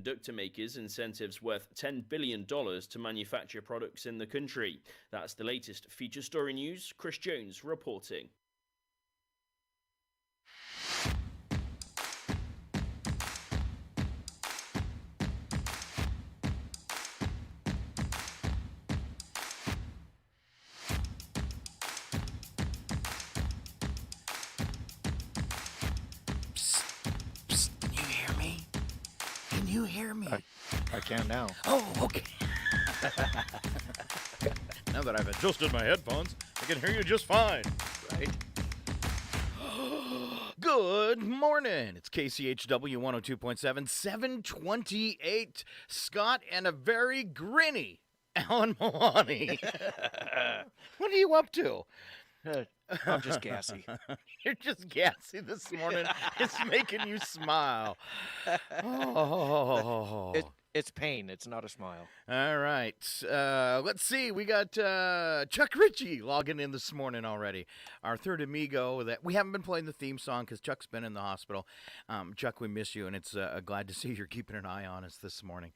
semiconductor makers incentives worth $10 billion to manufacture products in the country. That's the latest feature story news. Chris Jones reporting. You hear me? I can now. Oh, okay. Now that I've adjusted my headphones, I can hear you just fine. Right. Good morning. It's KCHW 102.7, 728. Scott and a very grinny Alan Maloney. What are you up to? I'm just gassy. You're just gassy this morning. It's making you smile. Oh. It's pain. It's not a smile. All right. Let's see. We got Chuck Ritchie logging in this morning already. Our third amigo. That we haven't been playing the theme song because Chuck's been in the hospital. Chuck, we miss you, and it's glad to see you're keeping an eye on us this morning.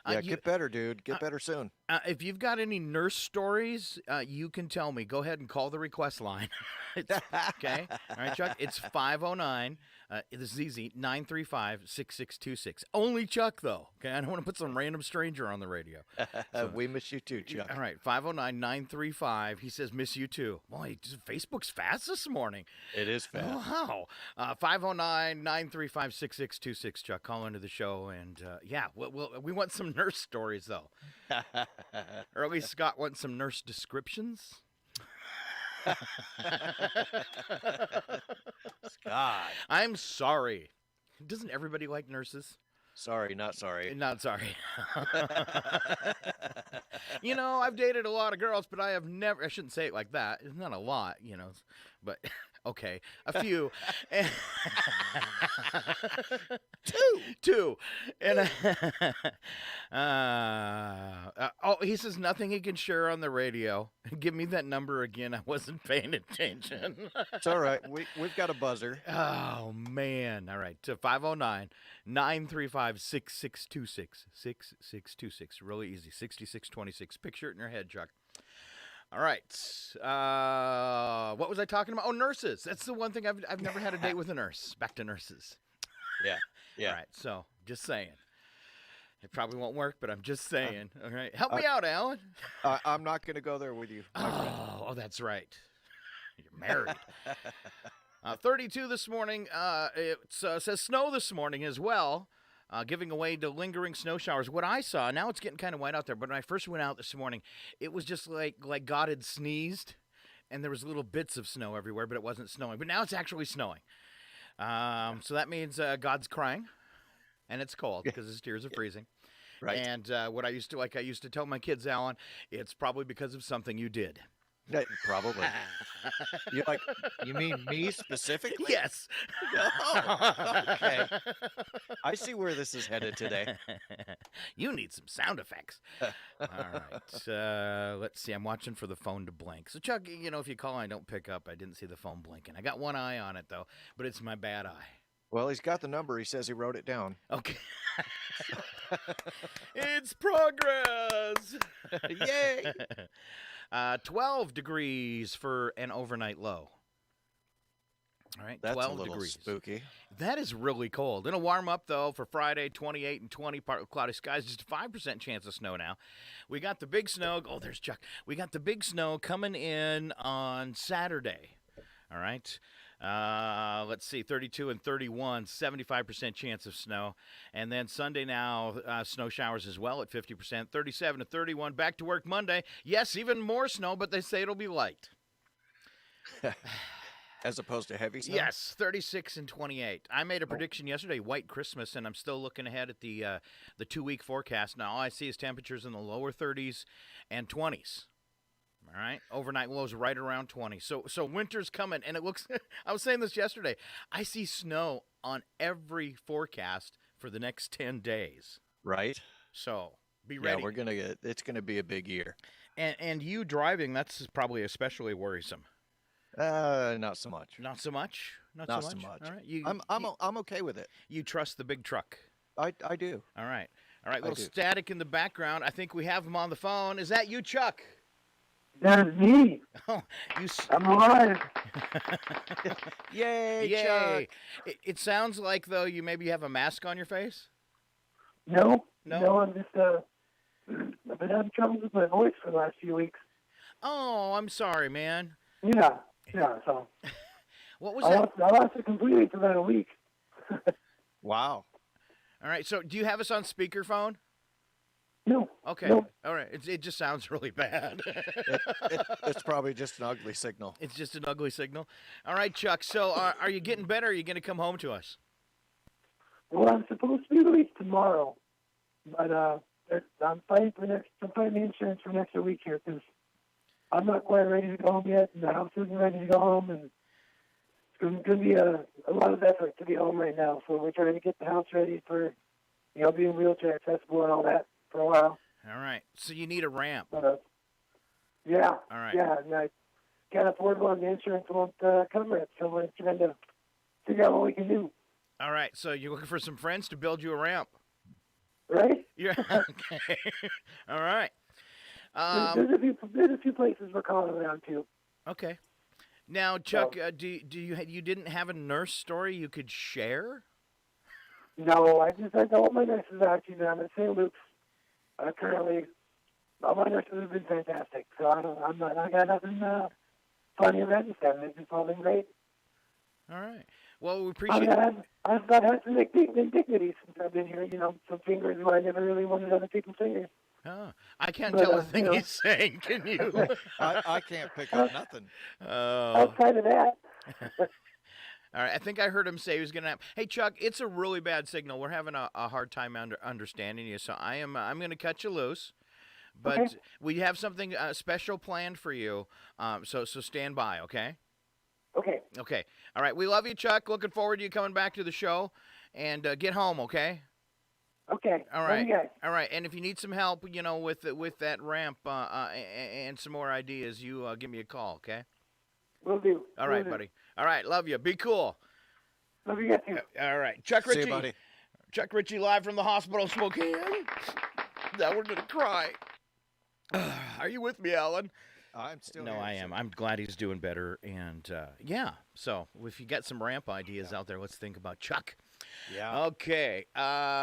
Get better, dude. Get better soon. If you've got any nurse stories, you can tell me. Go ahead and call the request line. Okay? All right, Chuck? It's 509. This is easy. 935-6626. Only Chuck, though. Okay? I don't want to put some random stranger on the radio. So, we miss you too, Chuck. All right. 509-935. He says, miss you too. Boy, Facebook's fast this morning. It is fast. Wow. 509-935-6626, Chuck. Call into the show. And, we want some nurse stories, though. Or at least Scott wants some nurse descriptions. Scott. I'm sorry. Doesn't everybody like nurses? Sorry, not sorry. Not sorry. I've dated a lot of girls, but I shouldn't say it like that. It's not a lot, but okay, a few. Two. And he says nothing he can share on the radio. Give me that number again. I wasn't paying attention. It's all right. We've got a buzzer. Oh, man. All right. To 509-935-6626. 6626. Really easy. 6626. Picture it in your head, Chuck. All right. What was I talking about? Oh, nurses. That's the one thing I've never had a date with a nurse. Back to nurses. Yeah. All right. So, just saying. It probably won't work, but I'm just saying. All right. Help me out, Alan. I'm not going to go there with you, my friend. Oh, that's right. You're married. 32 this morning. It says snow this morning as well, giving away to lingering snow showers. What I saw, now it's getting kind of white out there, but when I first went out this morning, it was just like God had sneezed, and there was little bits of snow everywhere, but it wasn't snowing. But now it's actually snowing. So that means God's crying, and it's cold because his tears are freezing. Right. And what I used to tell my kids, Alan, it's probably because of something you did. Probably. You mean me specifically? Yes. Oh, okay. I see where this is headed today. You need some sound effects. All right. Let's see. I'm watching for the phone to blink. So, Chuck, if you call and I don't pick up, I didn't see the phone blinking. I got one eye on it, though, but it's my bad eye. Well, he's got the number. He says he wrote it down. Okay. It's progress. Yay. 12 degrees for an overnight low. All right, That's 12 a little degrees. spooky. That is really cold. It'll warm up, though, for Friday, 28 and 20, partly cloudy skies. Just a 5% chance of snow now. We got the big snow. Oh, there's Chuck. We got the big snow coming in on Saturday. All right. Let's see, 32 and 31, 75% chance of snow. And then Sunday now, snow showers as well at 50%, 37 to 31. Back to work Monday. Yes, even more snow, but they say it'll be light. As opposed to heavy snow? Yes, 36 and 28. I made a prediction yesterday, white Christmas, and I'm still looking ahead at the 2-week forecast. Now, all I see is temperatures in the lower 30s and 20s. All right, overnight lows right around 20. So winter's coming, and it looks. I was saying this yesterday. I see snow on every forecast for the next 10 days. Right. So be ready. Yeah, it's gonna be a big year. And you driving, that's probably especially worrisome. Not so much. Not so much. Not so much. All right. I'm okay with it. You trust the big truck. I do. All right. All right, I little do. static in the background. I think we have him on the phone. Is that you, Chuck? That is me. Oh, you. S- I'm alive. Yay, Yay! Chuck. It sounds like though you maybe have a mask on your face. No, No? I'm just I've been having trouble with my voice for the last few weeks. Oh, I'm sorry, man. Yeah. So What was I that? lost it completely for about a week. Wow. All right. So, do you have us on speakerphone? No. Okay. No. All right. It just sounds really bad. It's probably just an ugly signal. It's just an ugly signal. All right, Chuck. So, are you getting better? Or are you going to come home to us? Well, I'm supposed to be released tomorrow, but I'm fighting the insurance for an extra week here because I'm not quite ready to go home yet, and the house isn't ready to go home, and it's going to be a lot of effort to be home right now. So we're trying to get the house ready for, being wheelchair accessible and all that for a while. All right. So you need a ramp. But, yeah. All right. Yeah, and I can't afford one. The insurance won't cover it, so we're trying to figure out what we can do. All right. So you're looking for some friends to build you a ramp. Right? Yeah. Okay. All right. There's a few places we're calling around to. Okay. Now, Chuck, do you didn't have a nurse story you could share? No, I all my nurses are actually down at St. Luke's. Currently, all my nurses have been fantastic. So I got nothing funny or bad to say. They've just all been great. All right. Well, we I appreciate. mean, I've not had some indignities since I've been here. Some fingers where I never really wanted other people's fingers. Oh, I can't But, tell a thing he's saying. Can you? I can't pick up nothing. Oh. Outside of that, All right. I think I heard him say he was gonna. Hey, Chuck, it's a really bad signal. We're having a hard time understanding you, so I'm gonna cut you loose. But Okay. we have something special planned for you. So stand by, okay? okay. Okay. All right. We love you, Chuck. Looking forward to you coming back to the show, and get home, okay? Okay. All Love right. you guys. All right. And if you need some help, with that ramp and some more ideas, you give me a call, okay? Will do. All Will right, do. buddy. All right. Love you. Be cool. Love you guys too. All right. Chuck See Ritchie. you, buddy. Chuck Ritchie live from the hospital in Spokane. Now we're going to cry. Are you with me, Alan? I'm still No, here, I am. I'm glad he's doing better. And, yeah. So if you got some ramp ideas out there, let's think about Chuck. Yeah. Okay,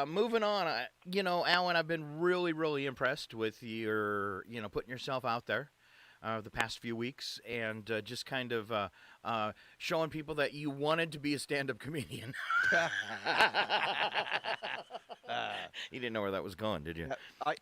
moving on. Alan, I've been really, really impressed with your, putting yourself out there the past few weeks and just kind of showing people that you wanted to be a stand-up comedian. You didn't know where that was going, did you?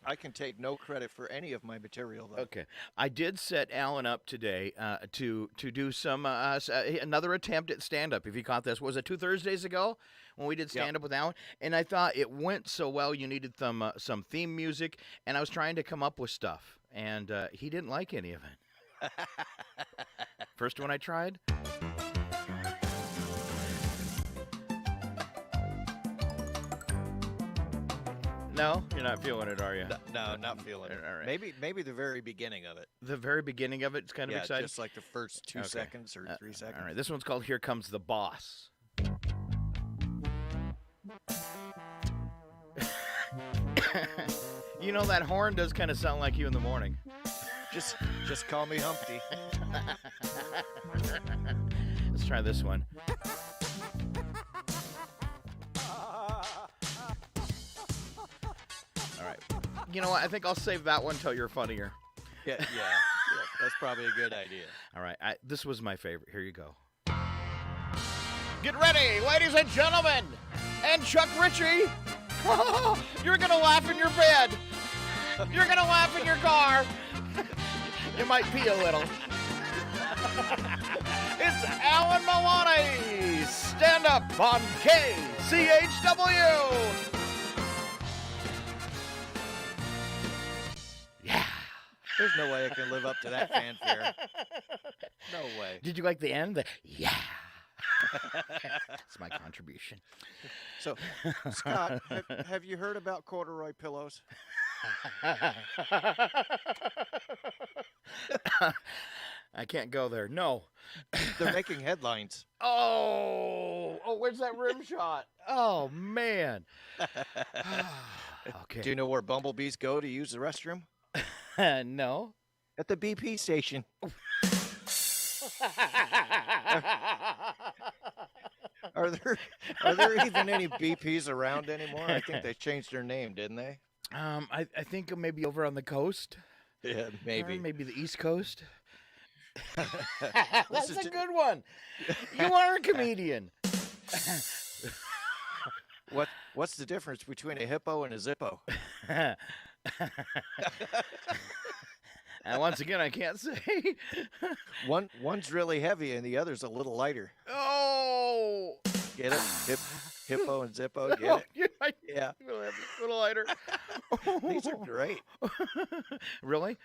I can take no credit for any of my material, though. Okay, I did set Alan up today to do some another attempt at stand-up. If you caught this, was it 2 Thursdays ago when we did stand-up with Alan? And I thought it went so well. You needed some theme music, and I was trying to come up with stuff, and he didn't like any of it. First one I tried. No, you're not feeling it, are you? No, not feeling it. All right. Maybe the very beginning of it. The very beginning of it's kind of Yeah, exciting. just like the first 2 Okay. seconds or 3 seconds. All right, this one's called "Here Comes the Boss." That horn does kind of sound like you in the morning. Just call me Humpty. Let's try this one. All right. You know what? I think I'll save that one till you're funnier. Yeah, that's probably a good idea. All right. This was my favorite. Here you go. Get ready, ladies and gentlemen, and Chuck Ritchie. You're going to laugh in your bed. You're going to laugh in your car. You might pee a little. It's Alan Maloney. Stand up on KCHW. Yeah. There's no way I can live up to that fanfare. No way. Did you like the end? Yeah. That's my contribution. So, Scott, have you heard about corduroy pillows? I can't go there. No. They're making headlines. Oh, where's that rim shot? Oh, man. Okay. Do you know where bumblebees go to use the restroom? No. At the BP station. Are there even any BPs around anymore? I think they changed their name, didn't they? I think maybe over on the coast. Yeah, maybe. Or maybe the East Coast. This That's is a ju- good one. You are a comedian. What's the difference between a hippo and a zippo? And once again, I can't say. One's really heavy and the other's a little lighter. Oh. Get it? Hippo and zippo. Get it? Yeah. A little lighter. These are great. Really?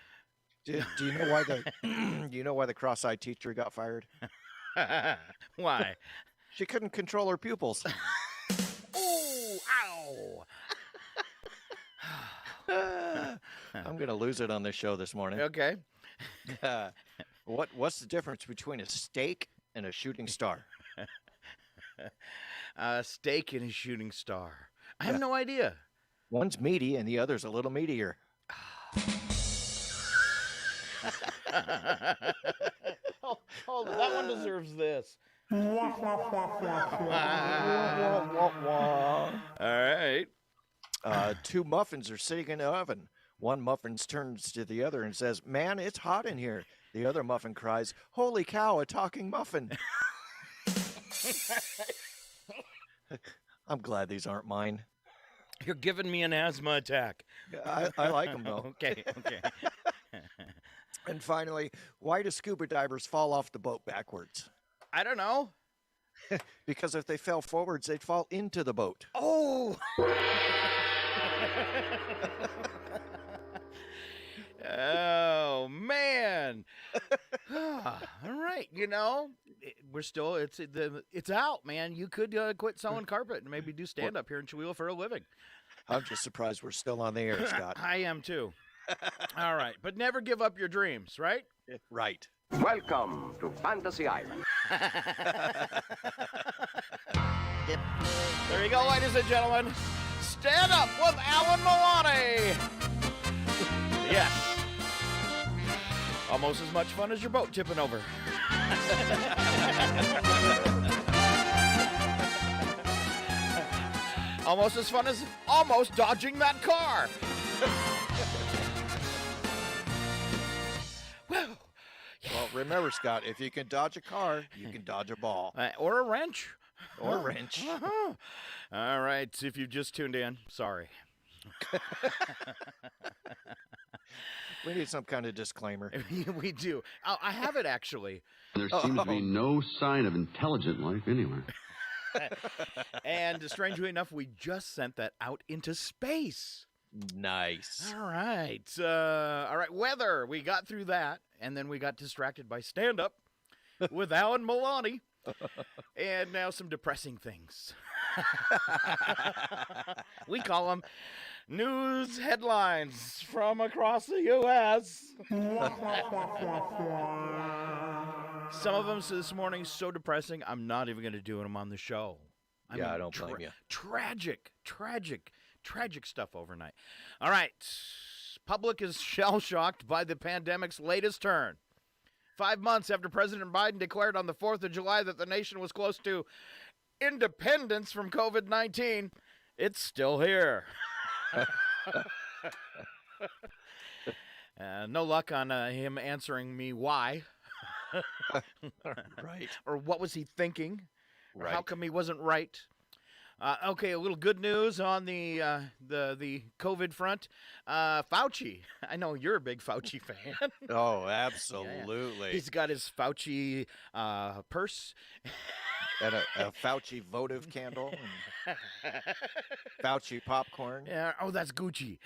Do you know why the cross-eyed teacher got fired? Why? She couldn't control her pupils. Oh, ow. I'm gonna lose it on this show this morning. Okay. What's the difference between a steak and a shooting star? A steak and a shooting star. I have no idea. One's meaty and the other's a little meatier. Hold on, that one deserves this. All right. Two muffins are sitting in the oven. One muffin turns to the other and says, "Man, it's hot in here." The other muffin cries, "Holy cow, a talking muffin." I'm glad these aren't mine. You're giving me an asthma attack. I like them, though. Okay. And finally, why do scuba divers fall off the boat backwards? I don't know. Because if they fell forwards, they'd fall into the boat. Oh. Oh, man. All right. We're still, it's out, man. You could quit selling carpet and maybe do stand up here in Chihuahua for a living. I'm just surprised we're still on the air, Scott. I am too. All right. But never give up your dreams, right? Right. Welcome to Fantasy Island. There you go, ladies and gentlemen. Stand up with Alan Milani. Yes. Almost as much fun as your boat tipping over. Almost as fun as almost dodging that car. Well, Well, remember, Scott, if you can dodge a car, you can dodge a ball. or a wrench. Or a wrench. Uh-huh. All right, if you've just tuned in, sorry. We need some kind of disclaimer. We do. I have it, actually. There seems to be no sign of intelligent life anywhere. And strangely enough, we just sent that out into space. Nice. All right. All right, weather. We got through that, and then we got distracted by stand-up with Alan Milani. And now some depressing things. We call them news headlines from across the U.S. Some of them this morning so depressing, I'm not even going to do them on the show. I don't blame you. Tragic stuff overnight. All right. Public is shell-shocked by the pandemic's latest turn. 5 months after President Biden declared on the 4th of July that the nation was close to independence from COVID-19, it's still here. No luck on him answering me why. Right. Or what was he thinking? Or Right. how come he wasn't right? Okay, a little good news on the COVID front. Fauci. I know you're a big Fauci fan. Oh, absolutely. He's got his Fauci purse. And a Fauci votive candle. And Fauci popcorn. Yeah. Oh, that's Gucci.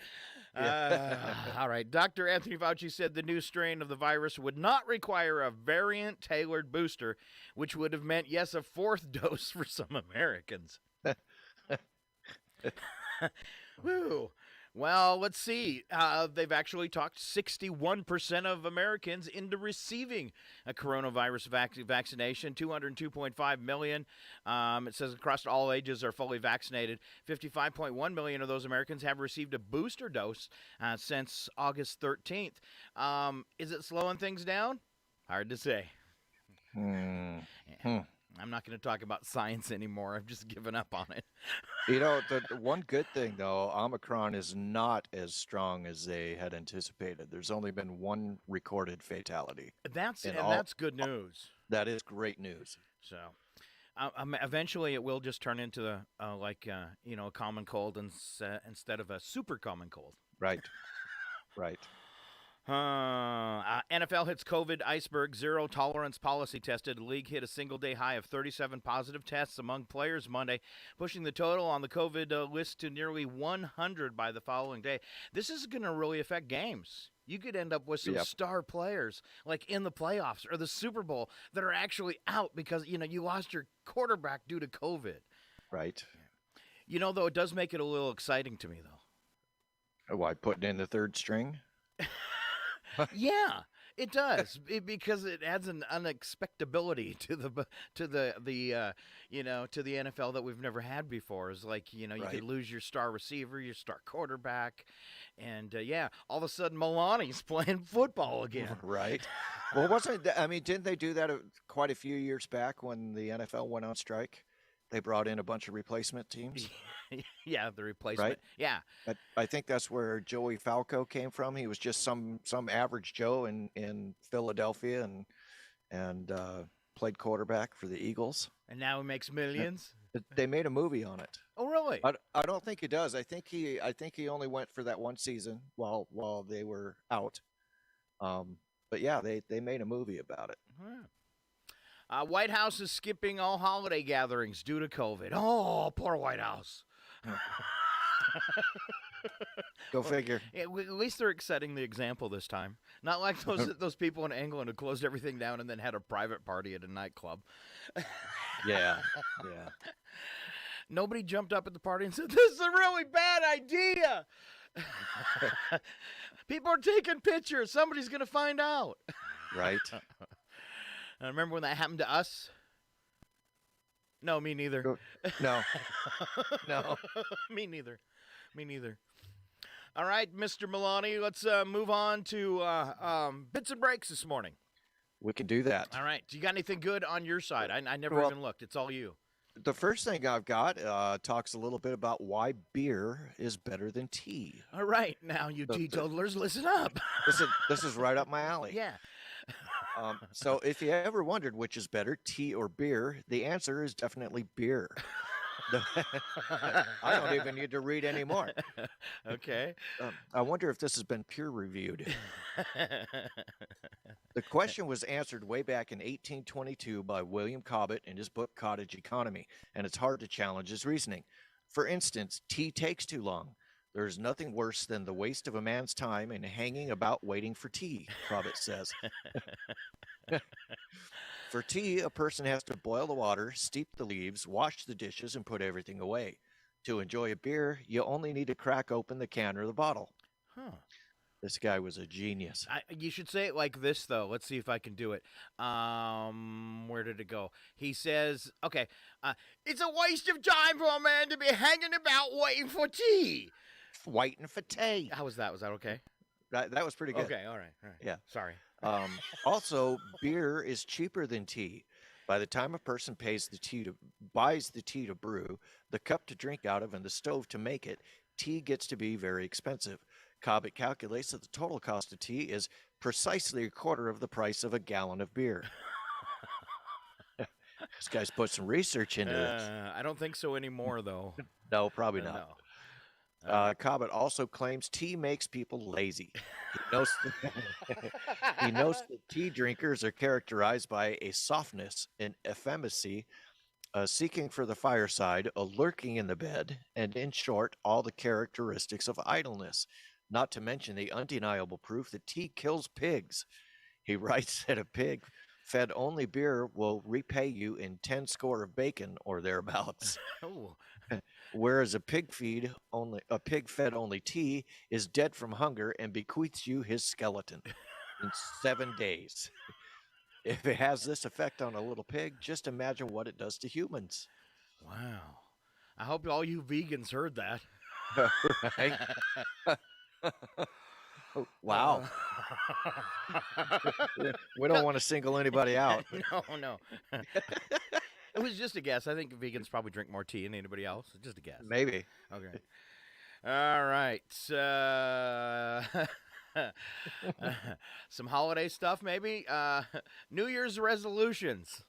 Yeah. All right. Dr. Anthony Fauci said the new strain of the virus would not require a variant-tailored booster, which would have meant, yes, a fourth dose for some Americans. Woo. Well, let's see. They've actually talked 61% of Americans into receiving a coronavirus vaccination, 202.5 million. It says across all ages are fully vaccinated. 55.1 million of those Americans have received a booster dose since August 13th. Is it slowing things down? Hard to say. I'm not going to talk about science anymore. I've just given up on it. The one good thing, though, Omicron is not as strong as they had anticipated. There's only been one recorded fatality. That's good news. That is great news. So, eventually, it will just turn into a common cold instead of a super common cold. Right. Right. NFL hits COVID iceberg, zero tolerance policy tested. The league hit a single-day high of 37 positive tests among players Monday, pushing the total on the COVID list to nearly 100 by the following day. This is going to really affect games. You could end up with some star players, like in the playoffs or the Super Bowl, that are actually out because, you lost your quarterback due to COVID. Right. Though, it does make it a little exciting to me, though. Why, putting in the third string? Yeah, it does because it adds an unexpectability to the NFL that we've never had before. Is like you could lose your star receiver, your star quarterback, and all of a sudden Milani's playing football again. Right. Well, didn't they do that quite a few years back when the NFL went on strike? They brought in a bunch of replacement teams. Yeah, the replacement. Right? Yeah. I think that's where Joey Falco came from. He was just some average Joe in Philadelphia and played quarterback for the Eagles. And now he makes millions. They made a movie on it. Oh, really? I don't think he does. I think he only went for that one season while they were out. But yeah, they made a movie about it. Yeah. White House is skipping all holiday gatherings due to COVID. Oh, poor White House. Go figure. At least they're setting the example this time. Not like those people in England who closed everything down and then had a private party at a nightclub. Yeah. Nobody jumped up at the party and said, "This is a really bad idea." People are taking pictures. Somebody's going to find out. Right. I remember when that happened to us. No, me neither. No. Me neither. All right, Mr. Milani, let's move on to bits and breaks this morning. We can do that. All right. Do you got anything good on your side? I never even looked. It's all you. The first thing I've got talks a little bit about why beer is better than tea. All right. Now, you teetotalers, listen up. This is right up my alley. Yeah. So if you ever wondered which is better, tea or beer, the answer is definitely beer. I don't even need to read anymore. Okay. I wonder if this has been peer reviewed. The question was answered way back in 1822 by William Cobbett in his book Cottage Economy, and it's hard to challenge his reasoning. For instance, tea takes too long. There's nothing worse than the waste of a man's time in hanging about waiting for tea, Cobbett says. For tea, a person has to boil the water, steep the leaves, wash the dishes, and put everything away. To enjoy a beer, you only need to crack open the can or the bottle. Huh. This guy was a genius. You should say it like this, though. Let's see if I can do it. Where did it go? He says, okay, it's a waste of time for a man to be hanging about waiting for tea. Waiting for tea. How was that? Was that okay? That was pretty good. Okay, all right. Yeah. Sorry. Also, beer is cheaper than tea. By the time a person buys the tea to brew, the cup to drink out of, and the stove to make it, tea gets to be very expensive. Cobbett calculates that the total cost of tea is precisely a quarter of the price of a gallon of beer. This guy's put some research into it. I don't think so anymore, though. No, probably not. No. Cobbett also claims tea makes people lazy. He notes that tea drinkers are characterized by a softness, an effeminacy, seeking for the fireside, a lurking in the bed, and in short, all the characteristics of idleness, not to mention the undeniable proof that tea kills pigs. He writes that a pig pig-fed only beer will repay you in 10 score of bacon or thereabouts. Oh, Whereas a pig-fed only tea is dead from hunger and bequeaths you his skeleton in 7 days. If it has this effect on a little pig, just imagine what it does to humans. wow. I hope all you vegans heard that. Right? Wow. We don't want to single anybody out. No. It was just a guess. I think vegans probably drink more tea than anybody else. Just a guess. Maybe. Okay. All right. Some holiday stuff, maybe. New Year's resolutions.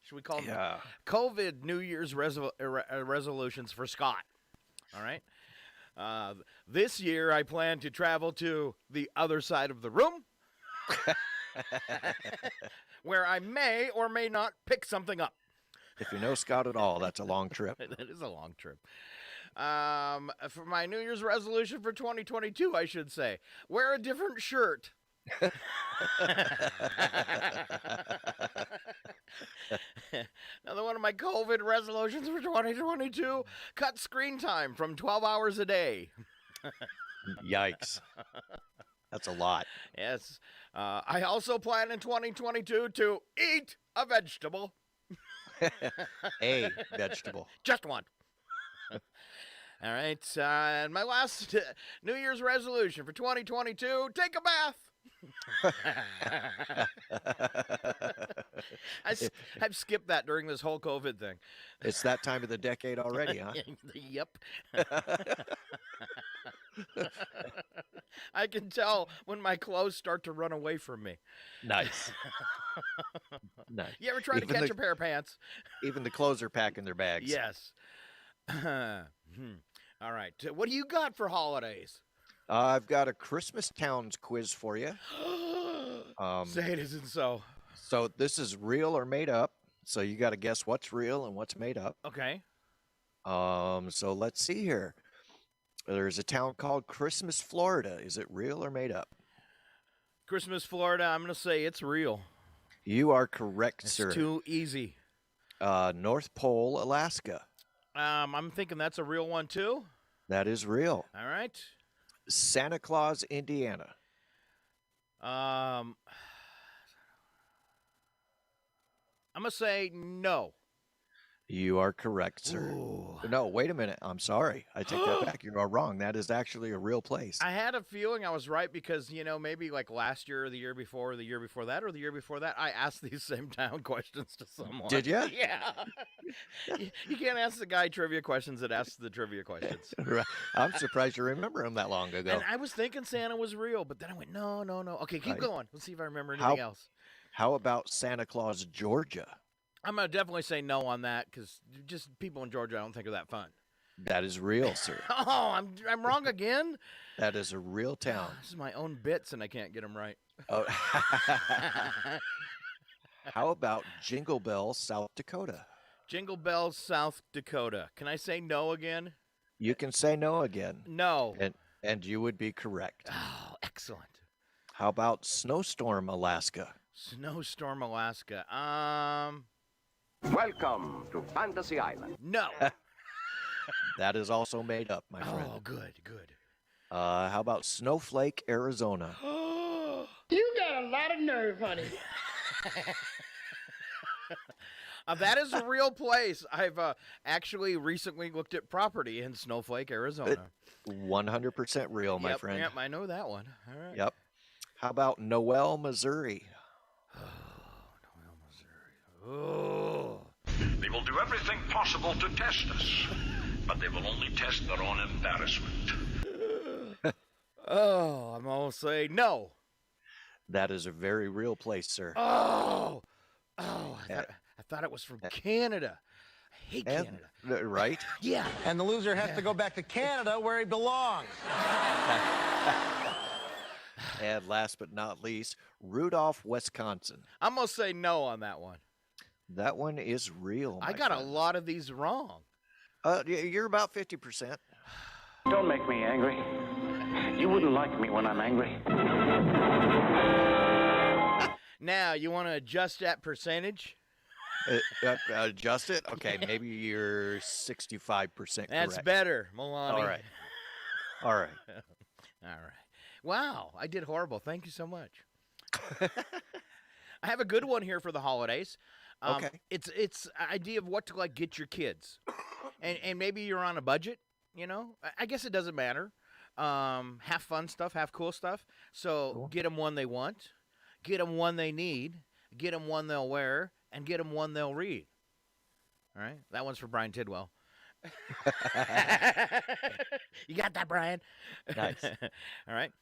Should we call them COVID New Year's resolutions for Scott? All right. This year, I plan to travel to the other side of the room, where I may or may not pick something up. If you know Scott at all, that's a long trip. That is a long trip. For my New Year's resolution for 2022, I should say, wear a different shirt. Another one of my COVID resolutions for 2022, cut screen time from 12 hours a day. Yikes. That's a lot. Yes. I also plan in 2022 to eat a vegetable. A vegetable. Just one. All right. And my last New Year's resolution for 2022, take a bath. I've skipped that during this whole COVID thing. It's that time of the decade already, huh? Yep. I can tell when my clothes start to run away from me. Nice. Nice. You ever try to catch a pair of pants? Even the clothes are packing their bags. Yes. All right. What do you got for holidays? I've got a Christmas Towns quiz for you. Say it isn't so. So this is real or made up. So you got to guess what's real and what's made up. Okay. So let's see here. There's a town called Christmas, Florida. Is it real or made up? Christmas, Florida. I'm going to say it's real. You are correct, It's sir. too easy. North Pole, Alaska. I'm thinking that's a real one too. That is real. All right. Santa Claus, Indiana. I'm going to say no. You are correct, sir. Ooh. No, wait a minute. I'm sorry. I take that back. You are wrong. That is actually a real place. I had a feeling I was right because, maybe like last year or the year before or the year before that or the year before that, I asked these same town questions to someone. Did you? Yeah. You can't ask the guy trivia questions that asks the trivia questions. Right. I'm surprised you remember him that long ago. And I was thinking Santa was real, but then I went, no. Okay, keep Right. going. Let's see if I remember anything else. How about Santa Claus, Georgia? I'm going to definitely say no on that because just people in Georgia I don't think are that fun. That is real, sir. Oh, I'm wrong again? That is a real town. This is my own bits and I can't get them right. Oh. How about Jingle Bell, South Dakota? Jingle Bells, South Dakota. Can I say no again? You can say no again. No. And you would be correct. Oh, excellent. How about Snowstorm, Alaska? Snowstorm, Alaska. Welcome to Fantasy Island. No. That is also made up, my friend. Oh, good. How about Snowflake, Arizona? You got a lot of nerve, honey. That is a real place. I've actually recently looked at property in Snowflake, Arizona. 100% real, my friend. Yep, I know that one. All right. Yep. How about Noel, Missouri? Noel, Missouri. Oh. They will do everything possible to test us, but they will only test their own embarrassment. Oh, I'm going to say no. That is a very real place, sir. Oh, I thought it was from Canada. I hate Canada. Right? Yeah. And the loser has to go back to Canada where he belongs. And last but not least, Rudolph, Wisconsin. I'm going to say no on that one. That one is real. I got a lot of these wrong. You're about 50%. Don't make me angry. You wouldn't like me when I'm angry. Now, you want to adjust that percentage? Adjust it? Okay, maybe you're 65% correct. That's better, Milani. All right. All right. All right. Wow, I did horrible. Thank you so much. I have a good one here for the holidays. Okay. It's an idea of what to like get your kids, and maybe you're on a budget. You know, I guess it doesn't matter. Have fun stuff, have cool stuff. So Cool. get them one they want, get them one they need, get them one they'll wear, and get them one they'll read. All right, that one's for Brian Tidwell. You got that, Brian? Nice. All right.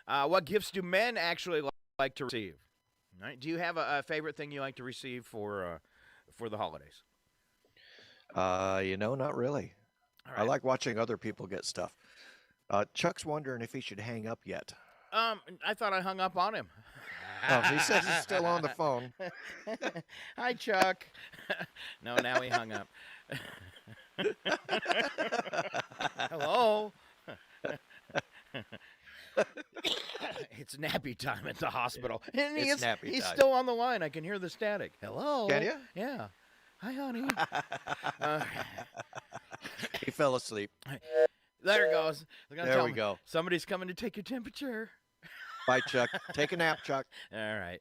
What gifts do men actually like to receive? All right. Do you have a favorite thing you like to receive for the holidays? Not really. All I like watching other people get stuff. Chuck's wondering if he should hang up yet. I thought I hung up on him. Oh, he says he's still on the phone. Hi, Chuck. No, now he hung up. Hello. It's nappy time at the hospital. And It's nappy he's time. still on the line. I can hear the static. Hello. Can you? Yeah. Hi, honey. He fell asleep. There it goes. They're gonna There tell we me, go. Somebody's coming to take your temperature. Bye, Chuck. Take a nap, Chuck. All right.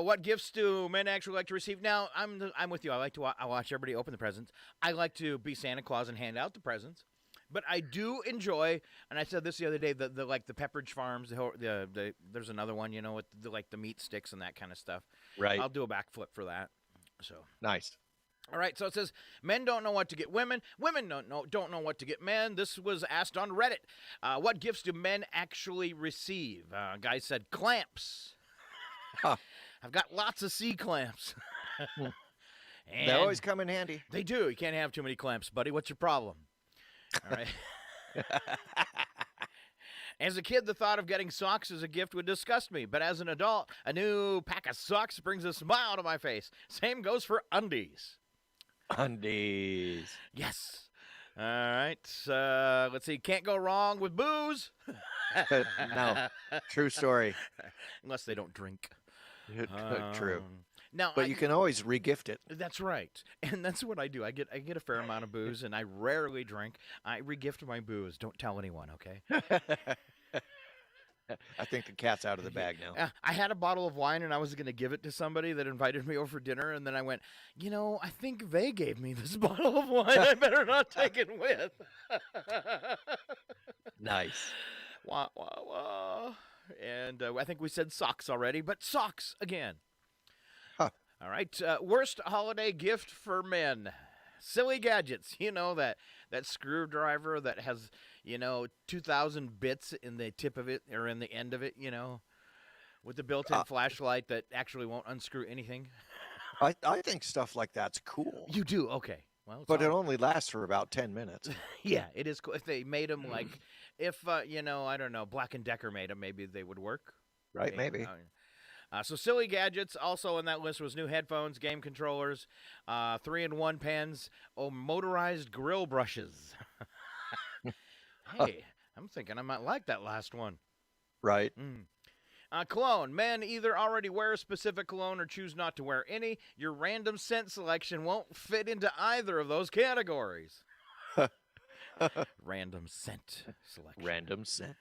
What gifts do men actually like to receive? Now, I'm with you. I like to I watch everybody open the presents. I like to be Santa Claus and hand out the presents. But I do enjoy, and I said this the other day, the Pepperidge Farms. There's another one, with the meat sticks and that kind of stuff. Right. I'll do a backflip for that. So Nice. all right, so it says men don't know what to get women. Women don't know what to get men. This was asked on Reddit. What gifts do men actually receive? A guy said clamps. Huh. I've got lots of C clamps. They always come in handy. They do. You can't have too many clamps, buddy. What's your problem? All right. As a kid, the thought of getting socks as a gift would disgust me. But as an adult, a new pack of socks brings a smile to my face. Same goes for undies. Undies. Yes. All right. Let's see. Can't go wrong with booze. No. True story. Unless they don't drink. True. Now, But you can always regift it. That's right. And that's what I do. I get a fair amount of booze, and I rarely drink. I regift my booze. Don't tell anyone, okay? I think the cat's out of the bag now. I had a bottle of wine, and I was going to give it to somebody that invited me over for dinner, and then I went, I think they gave me this bottle of wine. I better not take it with. Nice. Wah, wah, wah. And I think we said socks already, but socks again. Huh. All right. Worst holiday gift for men. Silly gadgets. That screwdriver that has, 2,000 bits in the tip of it or in the end of it, with the built-in flashlight that actually won't unscrew anything. I think stuff like that's cool. You do? Okay. Well, But it only lasts for about 10 minutes. Yeah, it is cool. If they made them if, I don't know, Black & Decker made them, maybe they would work. Right, maybe. So silly gadgets. Also on that list was new headphones, game controllers, 3-in-1 pens, motorized grill brushes. Hey, I'm thinking I might like that last one. Right. Cologne. Men either already wear a specific cologne or choose not to wear any. Your random scent selection won't fit into either of those categories. Random scent selection. Random scent.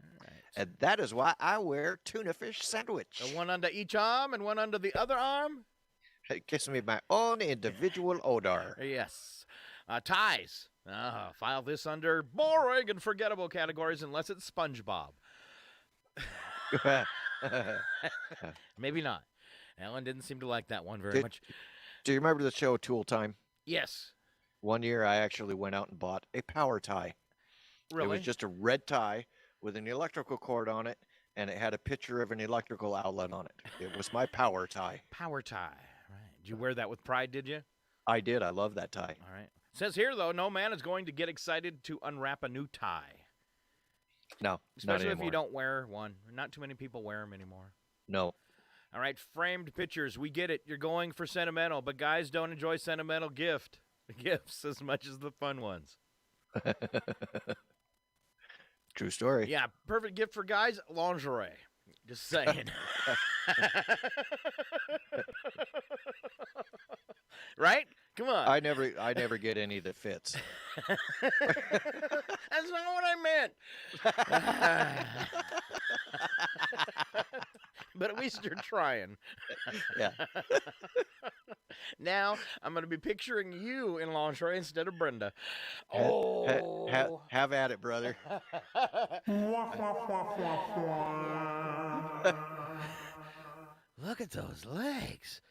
All right. And that is why I wear tuna fish sandwich. One under each arm and one under the other arm? It gives me my own individual odor. Yes. Ties. File this under boring and forgettable categories unless it's SpongeBob. Maybe not. Ellen didn't seem to like that one very much. Do you remember the show Tool Time? Yes. One year I actually went out and bought a power tie. Really? It was just a red tie with an electrical cord on it, and it had a picture of an electrical outlet on it. It was my power tie. Power tie. Right. Did you wear that with pride, did you? I did. I love that tie. All right. Says here, though, no man is going to get excited to unwrap a new tie. No, Especially not if you anymore. don't wear one. Not too many people wear them anymore. No. All right, framed pictures. We get it. You're going for sentimental, but guys don't enjoy sentimental gifts as much as the fun ones. True story. Yeah, perfect gift for guys, lingerie. Just saying. Right? Come on. I never get any that fits. That's not what I meant. But at least you're trying. Yeah. Now I'm going to be picturing you in lingerie instead of Brenda. Have at it, brother. Look at those legs.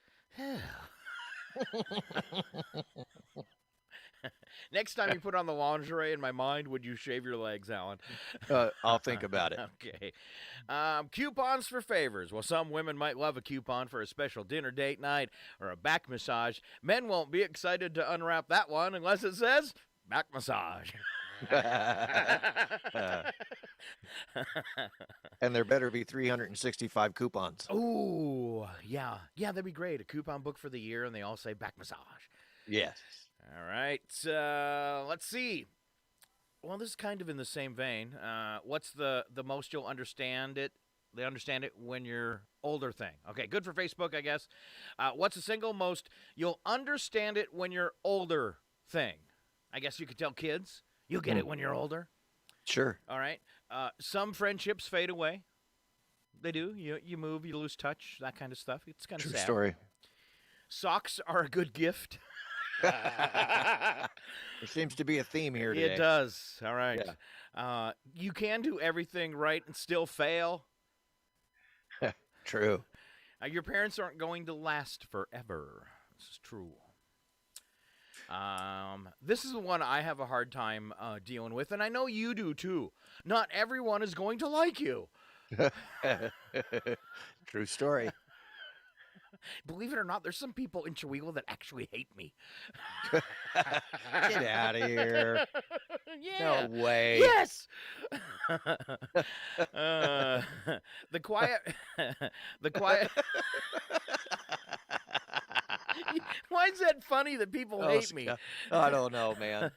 Next time you put on the lingerie in my mind, would you shave your legs, Alan? I'll think about it. Okay. Coupons for favors. Well, some women might love a coupon for a special dinner date night or a back massage. Men won't be excited to unwrap that one unless it says back massage. And there better be 365 coupons. Ooh, yeah. Yeah, that'd be great. A coupon book for the year, and they all say back massage. Yes. All right. Let's see. Well, this is kind of in the same vein. What's the most you'll understand it? They understand it when you're older thing. Okay, good for Facebook, I guess. What's the single most you'll understand it when you're older thing? I guess you could tell kids. You'll get it when you're older. Sure. All right. Some friendships fade away. They do. You move, you lose touch, that kind of stuff. It's kind of sad. True story. Socks are a good gift. There seems to be a theme here today. It does. All right. Yeah. You can do everything right and still fail. True. Your parents aren't going to last forever. This is true. This is the one I have a hard time dealing with, and I know you do too. Not everyone is going to like you. True story. Believe it or not, there's some people in Chihuahua that actually hate me. Get out of here. Yeah. No way. Yes. The quiet. Why is that funny that people hate me? I don't know, man.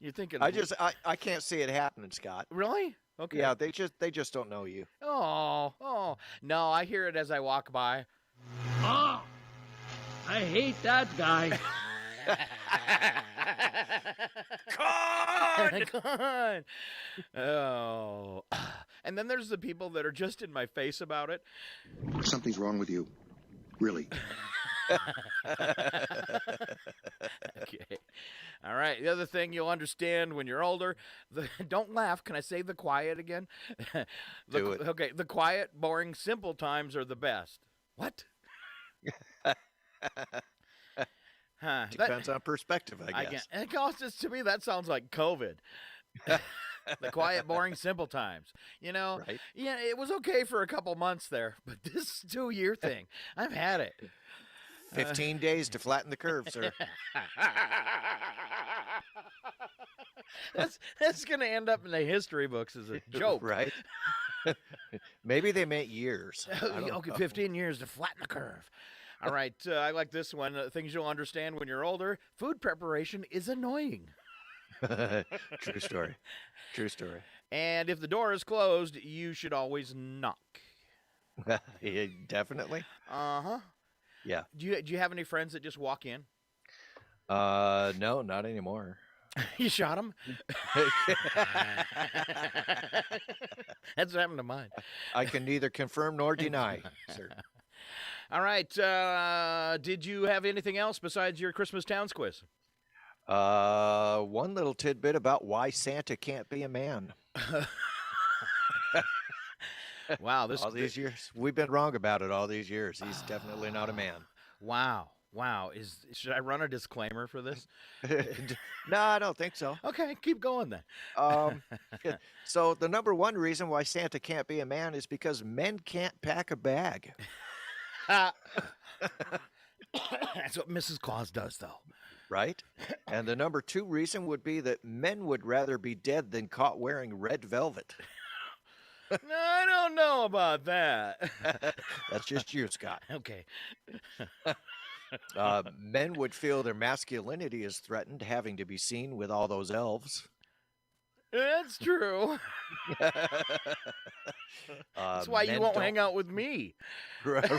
You're thinking. I can't see it happening, Scott. Really? Okay. Yeah, they just don't know you. Oh, no, I hear it as I walk by. Oh, I hate that guy. Con! Oh. And then there's the people that are just in my face about it. Something's wrong with you. Really. Okay. All right. The other thing you'll understand when you're older, don't laugh. Can I say the quiet again? Do it. Okay. The quiet, boring, simple times are the best. What? Depends on perspective, I guess. And to me, that sounds like COVID. The quiet, boring, simple times. You know, right? Yeah, it was okay for a couple months there, but this 2-year thing, I've had it. 15 days to flatten the curve, sir. That's going to end up in the history books as a joke. Right? Maybe they meant years. Okay, 15 years to flatten the curve. All right, I like this one. Things you'll understand when you're older. Food preparation is annoying. True story. True story. And if the door is closed, you should always knock. Yeah, definitely. Uh-huh. Yeah. Do you have any friends that just walk in? No, not anymore. You shot him? That's what happened to mine. I can neither confirm nor deny, sir. All right. Did you have anything else besides your Christmas Towns quiz? One little tidbit about why Santa can't be a man. Wow, all these years we've been wrong about it. All these years, he's definitely not a man. Wow. Should I run a disclaimer for this? No, I don't think so. Okay, keep going then. So the number one reason why Santa can't be a man is because men can't pack a bag. That's what Mrs. Claus does, though. Right? And the number two reason would be that men would rather be dead than caught wearing red velvet. I don't know about that. That's just you, Scott. Okay. Men would feel their masculinity is threatened having to be seen with all those elves. That's true. That's why you won't hang out with me. Right.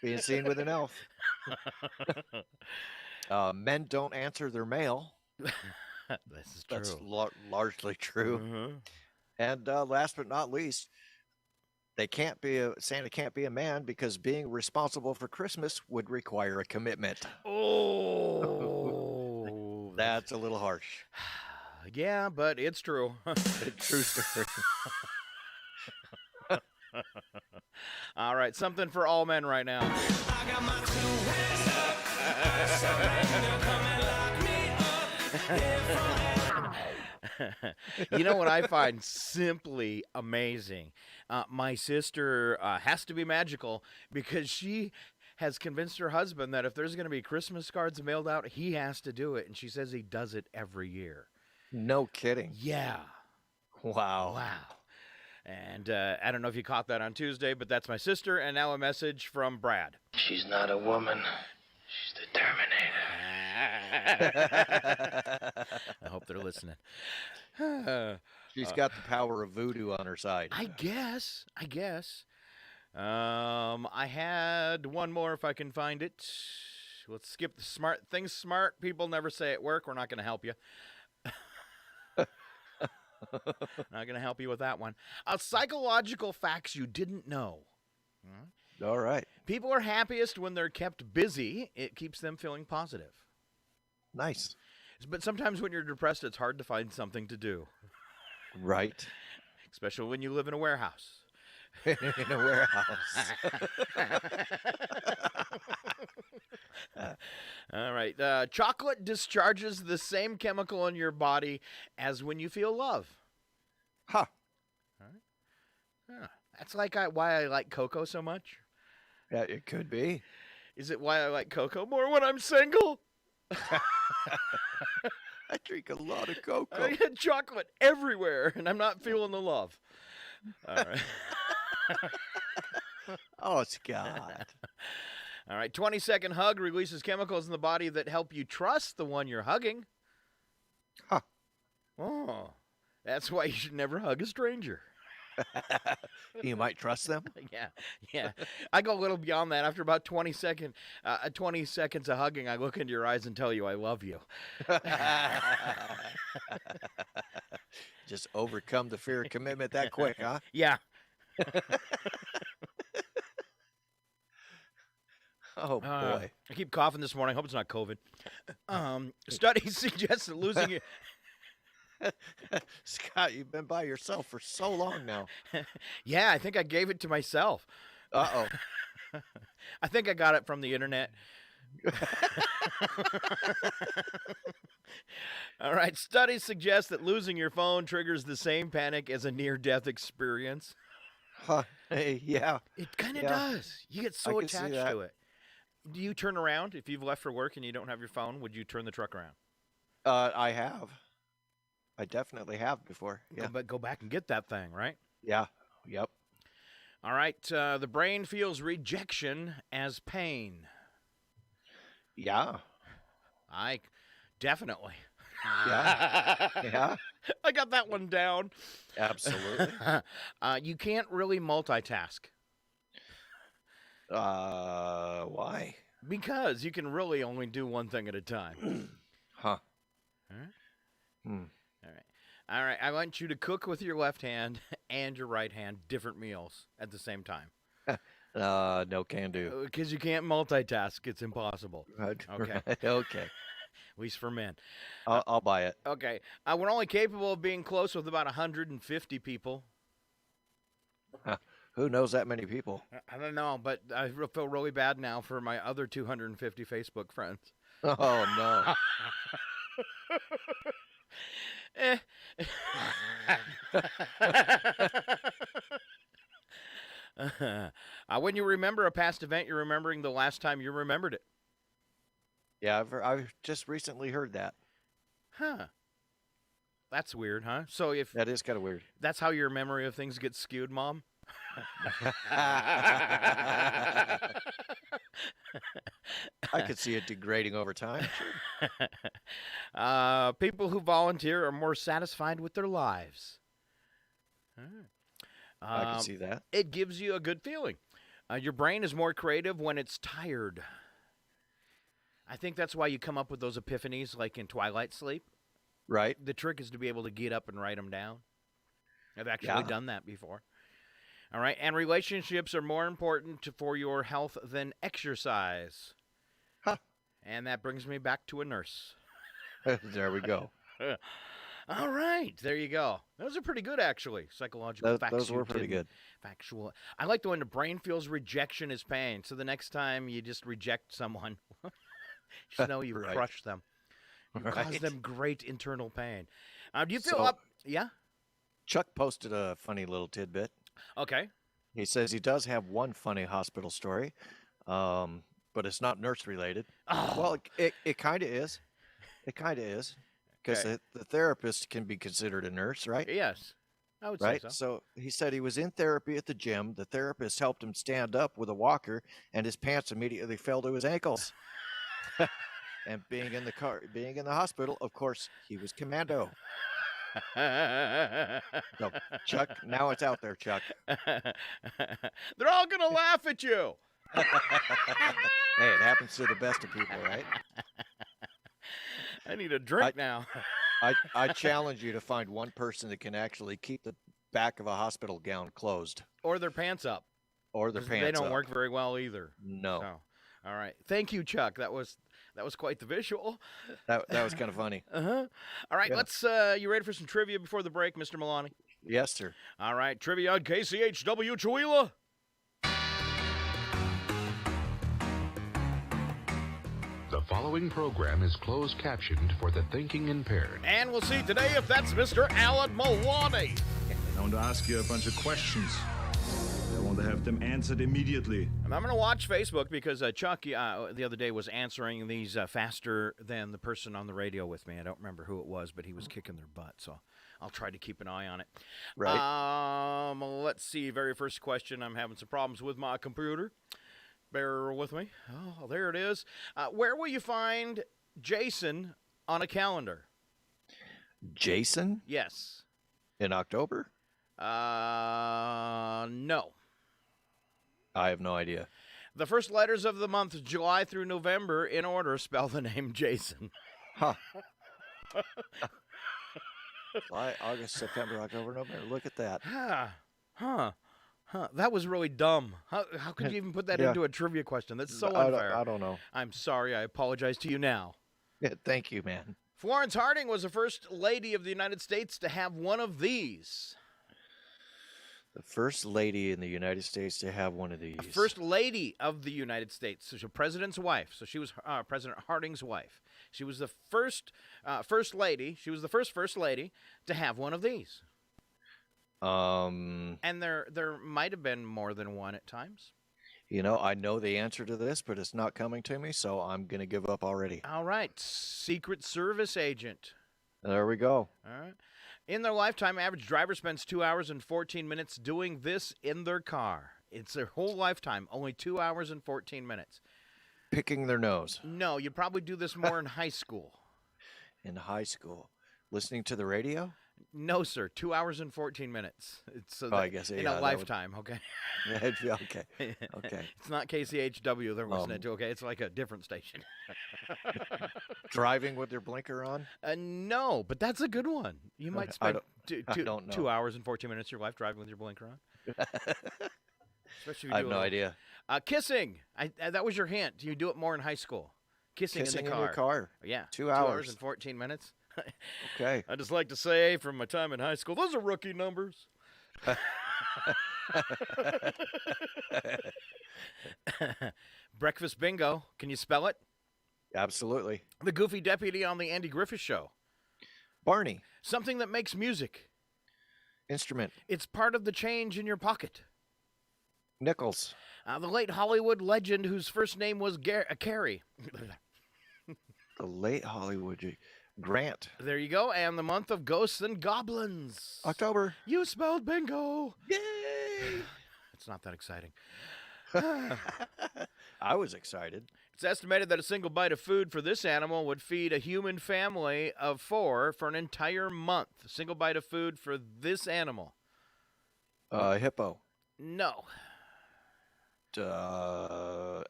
Being seen with an elf. Men don't answer their mail. This is true. That's largely true. Mm-hmm. And last but not least, Santa can't be a man because being responsible for Christmas would require a commitment. Oh, that's a little harsh. Yeah, but it's true. True story. All right, something for all men right now. I got my 2 hands up. You know what I find simply amazing? My sister has to be magical because she has convinced her husband that if there's going to be Christmas cards mailed out, he has to do it. And she says he does it every year. No kidding. Yeah. Wow. And I don't know if you caught that on Tuesday, but that's my sister. And now a message from Brad. She's not a woman. She's the Terminator. I hope they're listening. She's got the power of voodoo on her side. I guess. I had one more if I can find it. Let's skip the smart things. Smart people never say at work. We're not going to help you. Not going to help you with that one. Psychological facts you didn't know. All right. People are happiest when they're kept busy. It keeps them feeling positive. Nice. But sometimes when you're depressed, it's hard to find something to do. Right. Especially when you live in a warehouse. In a warehouse. All right. Chocolate discharges the same chemical in your body as when you feel love. Huh. All right. Yeah. That's why I like cocoa so much. Yeah, it could be. Is it why I like cocoa more when I'm single? I drink a lot of cocoa. I get chocolate everywhere, and I'm not feeling the love. All right. Oh, Scott. All right. 20-second hug releases chemicals in the body that help you trust the one you're hugging. Huh. Oh, that's why you should never hug a stranger. You might trust them? Yeah. I go a little beyond that. After about 20 seconds of hugging, I look into your eyes and tell you I love you. Just overcome the fear of commitment that quick, huh? Yeah. Oh, boy. I keep coughing this morning. I hope it's not COVID. Studies suggest that losing it. Scott, you've been by yourself for so long now. Yeah, I think I gave it to myself. Uh-oh. I think I got it from the internet. All right. Studies suggest that losing your phone triggers the same panic as a near-death experience. Huh. Hey, yeah. It kind of does. You get so attached to it. Do you turn around if you've left for work and you don't have your phone? Would you turn the truck around? I have. I definitely have before. Yeah. But go back and get that thing, right? Yeah. Yep. All right. The brain feels rejection as pain. Yeah. I definitely. Yeah. Yeah. I got that one down. Absolutely. You can't really multitask. Why? Because you can really only do one thing at a time. Huh. All right. All right. I want you to cook with your left hand and your right hand, different meals at the same time. No can do. Because you can't multitask. It's impossible. Okay. Okay. At least for men. I'll buy it. Okay. We're only capable of being close with about 150 people. Who knows that many people? I don't know, but I feel really bad now for my other 250 Facebook friends. Oh, no. When you remember a past event, you're remembering the last time you remembered it. Yeah, I've just recently heard that. Huh. That's weird, huh? So if that is kind of weird. That's how your memory of things gets skewed, Mom? I could see it degrading over time. People who volunteer are more satisfied with their lives. I can see that. It gives you a good feeling. Your brain is more creative when it's tired. I think that's why you come up with those epiphanies like in Twilight Sleep. Right. The trick is to be able to get up and write them down. I've actually done that before. All right. And relationships are more important for your health than exercise. Huh. And that brings me back to a nurse. There we go. All right. There you go. Those are pretty good, actually. Psychological facts. Those were pretty good. Factual. I like the one the brain feels rejection is pain. So the next time you just reject someone, just know you Right. crushed them. You Right. caused them great internal pain. Do you feel So- up? Yeah? Chuck posted a funny little tidbit. Okay. He says he does have one funny hospital story, but it's not nurse related. Oh. Well, it kind of is. It kind of is. Because Okay. the therapist can be considered a nurse, right? Yes. I would Right. say so. So he said he was in therapy at the gym. The therapist helped him stand up with a walker, and his pants immediately fell to his ankles. And being in the hospital, of course, he was commando. So, Chuck, now it's out there, Chuck. They're all going to laugh at you. Hey, it happens to the best of people, right? I need a drink now. I challenge you to find one person that can actually keep the back of a hospital gown closed. Or their pants up. Or their 'Cause pants They don't up. work very well either. No. So, all right. Thank you, Chuck. That was quite the visual. That was kind of funny. Uh-huh. All right, Yeah. let's you ready for some trivia before the break, Mr. Milani? Yes, sir. All right, trivia on KCHW Chihuahua. The following program is closed captioned for the thinking impaired. And we'll see today if that's Mr. Alan Milani. I want to ask you a bunch of questions. I want to have them answered immediately. And I'm going to watch Facebook because Chuck the other day was answering these faster than the person on the radio with me. I don't remember who it was, but he was kicking their butt, so I'll try to keep an eye on it. Right. Let's see. Very first question. I'm having some problems with my computer. Bear with me. Oh, there it is. Where will you find Jason on a calendar? Jason? Yes. In October? No. I have no idea. The first letters of the month, July through November, in order, spell the name Jason. Huh. July, August, September, October, November. Look at that. Huh. That was really dumb. How could you even put that into a trivia question? That's so unfair. I don't know. I'm sorry. I apologize to you now. Yeah, thank you, man. Florence Harding was the first lady of the United States to have one of these. The first lady in the United States to have one of these. First lady of the United States. So she's a president's wife. So she was President Harding's wife. She was the first lady. She was the first lady to have one of these. And there might have been more than one at times. You know, I know the answer to this, but it's not coming to me, so I'm going to give up already. All right. Secret Service agent. There we go. All right. In their lifetime, average driver spends 2 hours and 14 minutes doing this in their car. It's their whole lifetime, only 2 hours and 14 minutes. Picking their nose. No, you probably do this more in high school. In high school. Listening to the radio? No, sir. 2 hours and 14 minutes. It's I guess, in yeah, a lifetime, okay? Okay. Okay. It's not KCHW they're listening to, okay? It's like a different station. Driving with their blinker on? No, but that's a good one. You might spend I don't know. 2 hours and 14 minutes of your life driving with your blinker on. Especially if you I have no idea. Kissing. That was your hint. You do it more in high school. Kissing in the car. In your car. Yeah. 2 hours. 2 hours and 14 minutes. Okay. I just like to say from my time in high school, those are rookie numbers. Breakfast bingo. Can you spell it? Absolutely. The goofy deputy on the Andy Griffith Show. Barney. Something that makes music. Instrument. It's part of the change in your pocket. Nichols. The late Hollywood legend whose first name was Carrie. The late Hollywood Grant. There you go. And the month of ghosts and goblins. October. You spelled bingo. Yay! It's not that exciting. I was excited. It's estimated that a single bite of food for this animal would feed a human family of 4 for an entire month. A single bite of food for this animal. Hippo. No.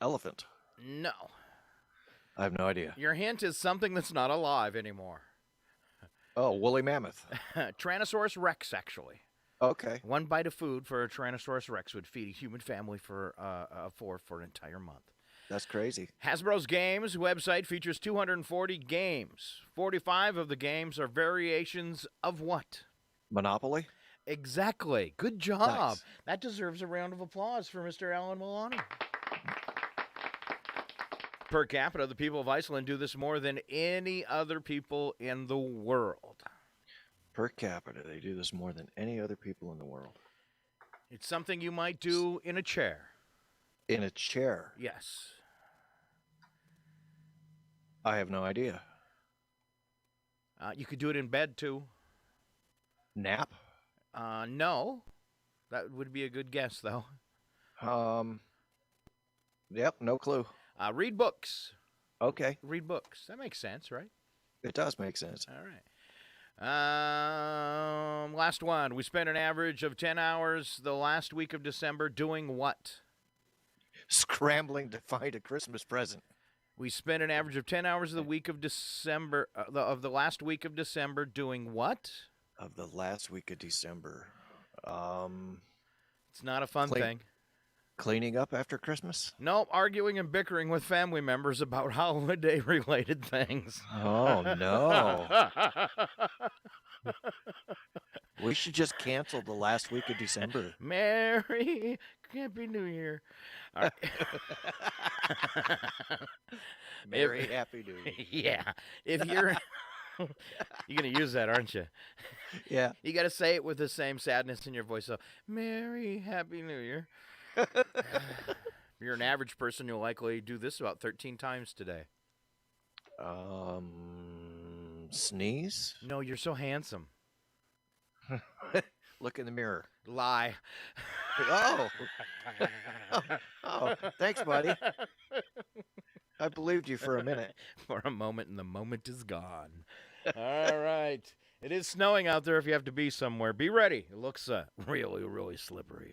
Elephant. No. I have no idea. Your hint is something that's not alive anymore. Oh, woolly mammoth. Tyrannosaurus rex, actually. Okay. One bite of food for a Tyrannosaurus rex would feed a human family for 4 for an entire month. That's crazy. Hasbro's Games website features 240 games. 45 of the games are variations of what? Monopoly? Exactly. Good job. Nice. That deserves a round of applause for Mr. Alan Milani. Per capita, the people of Iceland do this more than any other people in the world. Per capita, they do this more than any other people in the world. It's something you might do in a chair. In a chair? Yes. I have no idea. You could do it in bed, too. Nap? No. That would be a good guess, though. Yep, no clue. Read books. Okay. Read books. That makes sense, right? It does make sense. All right. Last one. We spent an average of 10 hours the last week of December doing what? Scrambling to find a Christmas present. We spent an average of 10 hours of the week of December, of the last week of December doing what? Of the last week of December. It's not a fun thing. Cleaning up after Christmas? Nope, arguing and bickering with family members about holiday-related things. Oh, no. We should just cancel the last week of December. Merry Happy New Year. All right. Merry Happy New Year. Yeah. If you're... You're going to use that, aren't you? Yeah. You got to say it with the same sadness in your voice. So, Merry Happy New Year. If you're an average person, you'll likely do this about 13 times today. Sneeze? No, you're so handsome. Look in the mirror. Lie. Oh. Oh, thanks, buddy. I believed you for a minute. For a moment, and the moment is gone. All right. It is snowing out there if you have to be somewhere. Be ready. It looks really, really slippery.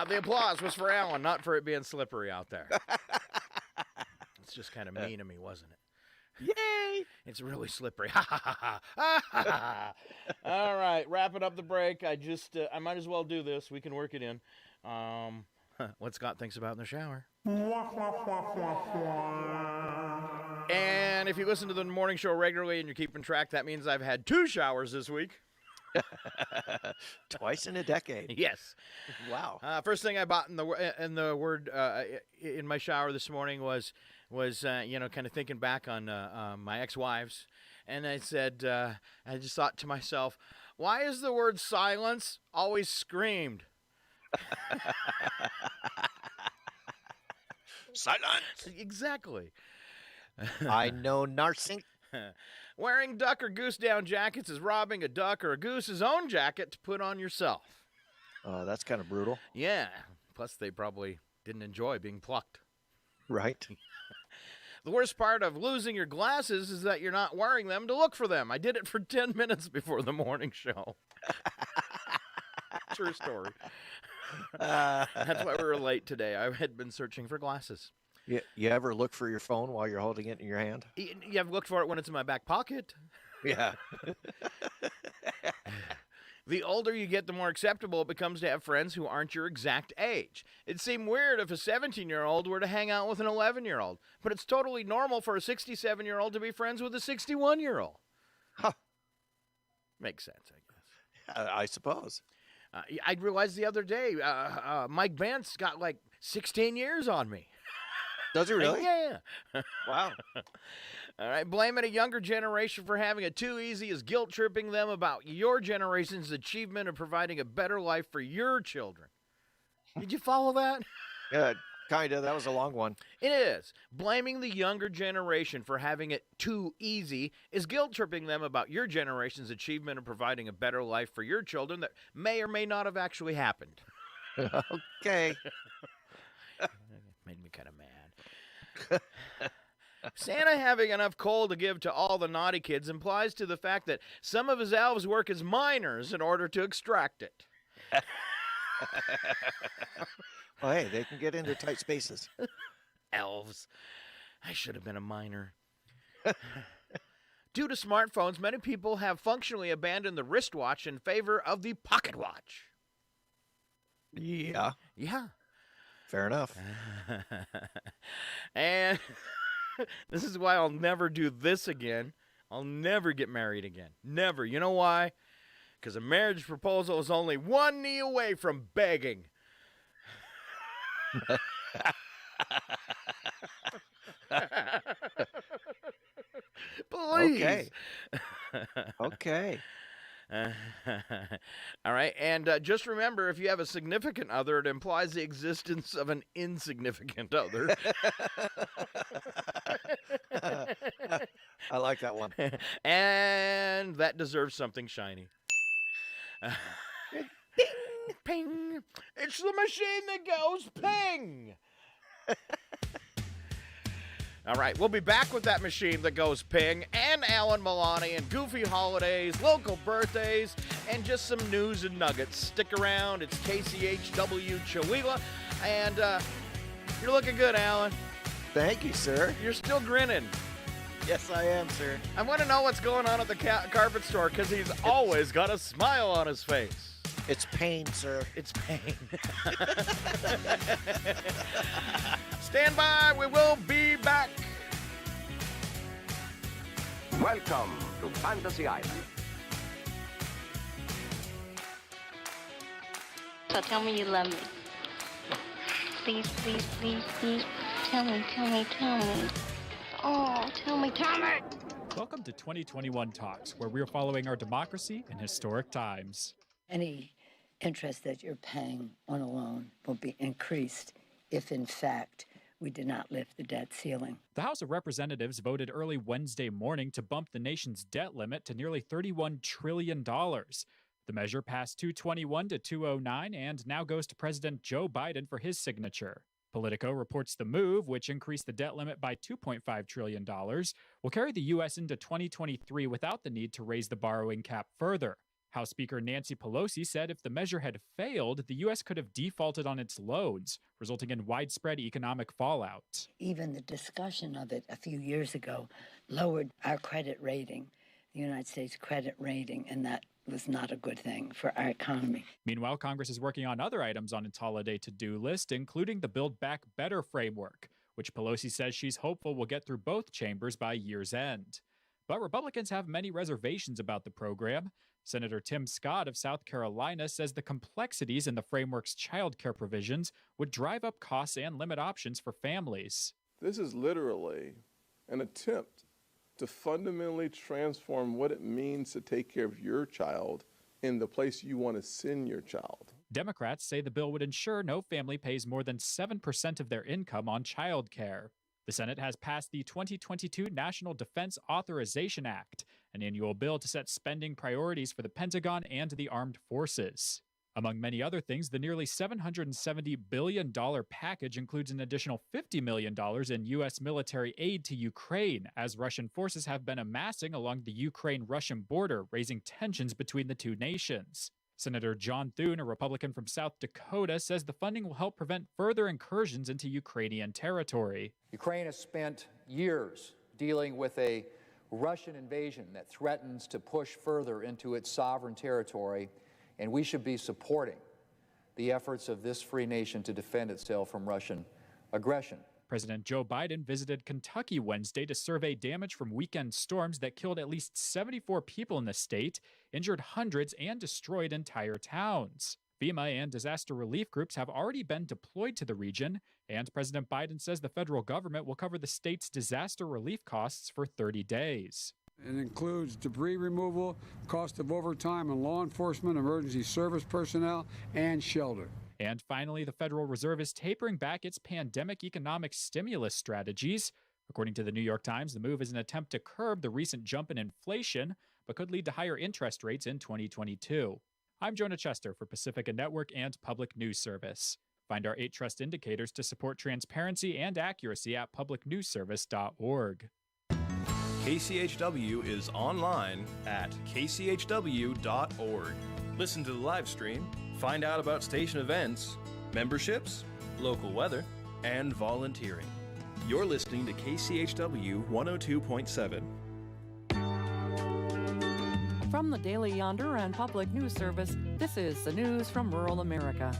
The applause was for Alan, not for it being slippery out there. It's just kind of mean of me, wasn't it? Yay! It's really slippery. All right, wrapping up the break. I might as well do this. We can work it in. What Scott thinks about in the shower. And if you listen to the morning show regularly and you're keeping track, that means I've had 2 showers this week. Twice in a decade. Yes. Wow. First thing I bought in my shower this morning was kind of thinking back on my ex-wives, and I said, I just thought to myself, why is the word silence always screamed? Silence. Exactly. I know narsing. Wearing duck or goose down jackets is robbing a duck or a goose's own jacket to put on yourself. That's kind of brutal. Yeah. Plus, they probably didn't enjoy being plucked. Right. The worst part of losing your glasses is that you're not wearing them to look for them. I did it for 10 minutes before the morning show. True story. That's why we were late today. I had been searching for glasses. You ever look for your phone while you're holding it in your hand? You have looked for it when it's in my back pocket. Yeah. The older you get, the more acceptable it becomes to have friends who aren't your exact age. It'd seem weird if a 17-year-old were to hang out with an 11-year-old, but it's totally normal for a 67-year-old to be friends with a 61-year-old. Huh. Makes sense, I guess. I suppose. I realized the other day, Mike Vance got like 16 years on me. Does he really? Yeah. Wow. All right, blaming a younger generation for having it too easy is guilt-tripping them about your generation's achievement of providing a better life for your children. Did you follow that? Yeah, kind of. That was a long one. It is. Blaming the younger generation for having it too easy is guilt-tripping them about your generation's achievement of providing a better life for your children that may or may not have actually happened. Okay. kind of mad. Santa having enough coal to give to all the naughty kids implies to the fact that some of his elves work as miners in order to extract it. Well, hey, they can get into tight spaces. Elves. I should have been a miner. Due to smartphones, many people have functionally abandoned the wristwatch in favor of the pocket watch. Yeah. Yeah. Fair enough. And this is why I'll never do this again. I'll never get married again. Never. You know why? Because a marriage proposal is only one knee away from begging. Please. Okay. Okay. All right. And just remember, if you have a significant other, it implies the existence of an insignificant other. I like that one. And that deserves something shiny. Ping, ping. It's the machine that goes ping. All right, we'll be back with that machine that goes ping, and Alan Milani, and goofy holidays, local birthdays, and just some news and nuggets. Stick around. It's KCHW Chihuahua, and you're looking good, Alan. Thank you, sir. You're still grinning. Yes, I am, sir. I want to know what's going on at the carpet store, because he's always got a smile on his face. It's pain, sir. It's pain. Stand by. We will be back. Welcome to Fantasy Island. So tell me you love me. Please, please, please, please. Tell me, tell me, tell me. Oh, tell me, tell me. Welcome to 2021 Talks, where we're following our democracy in historic times. Any interest that you're paying on a loan will be increased if, in fact, we did not lift the debt ceiling. The House of Representatives voted early Wednesday morning to bump the nation's debt limit to nearly $31 trillion. The measure passed 221 to 209 and now goes to President Joe Biden for his signature. Politico reports the move, which increased the debt limit by $2.5 trillion, will carry the U.S. into 2023 without the need to raise the borrowing cap further. House Speaker Nancy Pelosi said if the measure had failed, the U.S. could have defaulted on its loans, resulting in widespread economic fallout. Even the discussion of it a few years ago lowered our credit rating, the United States credit rating, and that was not a good thing for our economy. Meanwhile, Congress is working on other items on its holiday to-do list, including the Build Back Better framework, which Pelosi says she's hopeful will get through both chambers by year's end. But Republicans have many reservations about the program. Senator Tim Scott of South Carolina says the complexities in the framework's child care provisions would drive up costs and limit options for families. This is literally an attempt to fundamentally transform what it means to take care of your child in the place you want to send your child. Democrats say the bill would ensure no family pays more than 7% of their income on child care. The Senate has passed the 2022 National Defense Authorization Act, an annual bill to set spending priorities for the Pentagon and the armed forces. Among many other things, the nearly $770 billion package includes an additional $50 million in U.S. military aid to Ukraine, as Russian forces have been amassing along the Ukraine-Russian border, raising tensions between the two nations. Senator John Thune, a Republican from South Dakota, says the funding will help prevent further incursions into Ukrainian territory. Ukraine has spent years dealing with a Russian invasion that threatens to push further into its sovereign territory, and we should be supporting the efforts of this free nation to defend itself from Russian aggression. President Joe Biden visited Kentucky Wednesday to survey damage from weekend storms that killed at least 74 people in the state, injured hundreds, and destroyed entire towns. FEMA and disaster relief groups have already been deployed to the region, and President Biden says the federal government will cover the state's disaster relief costs for 30 days. It includes debris removal, cost of overtime and law enforcement, emergency service personnel, and shelter. And finally, the Federal Reserve is tapering back its pandemic economic stimulus strategies. According to the New York Times, the move is an attempt to curb the recent jump in inflation, but could lead to higher interest rates in 2022. I'm Jonah Chester for Pacifica Network and Public News Service. Find our 8 Trust indicators to support transparency and accuracy at publicnewsservice.org. KCHW is online at kchw.org. Listen to the live stream, find out about station events, memberships, local weather, and volunteering. You're listening to KCHW 102.7. From the Daily Yonder and Public News Service, this is the news from rural America.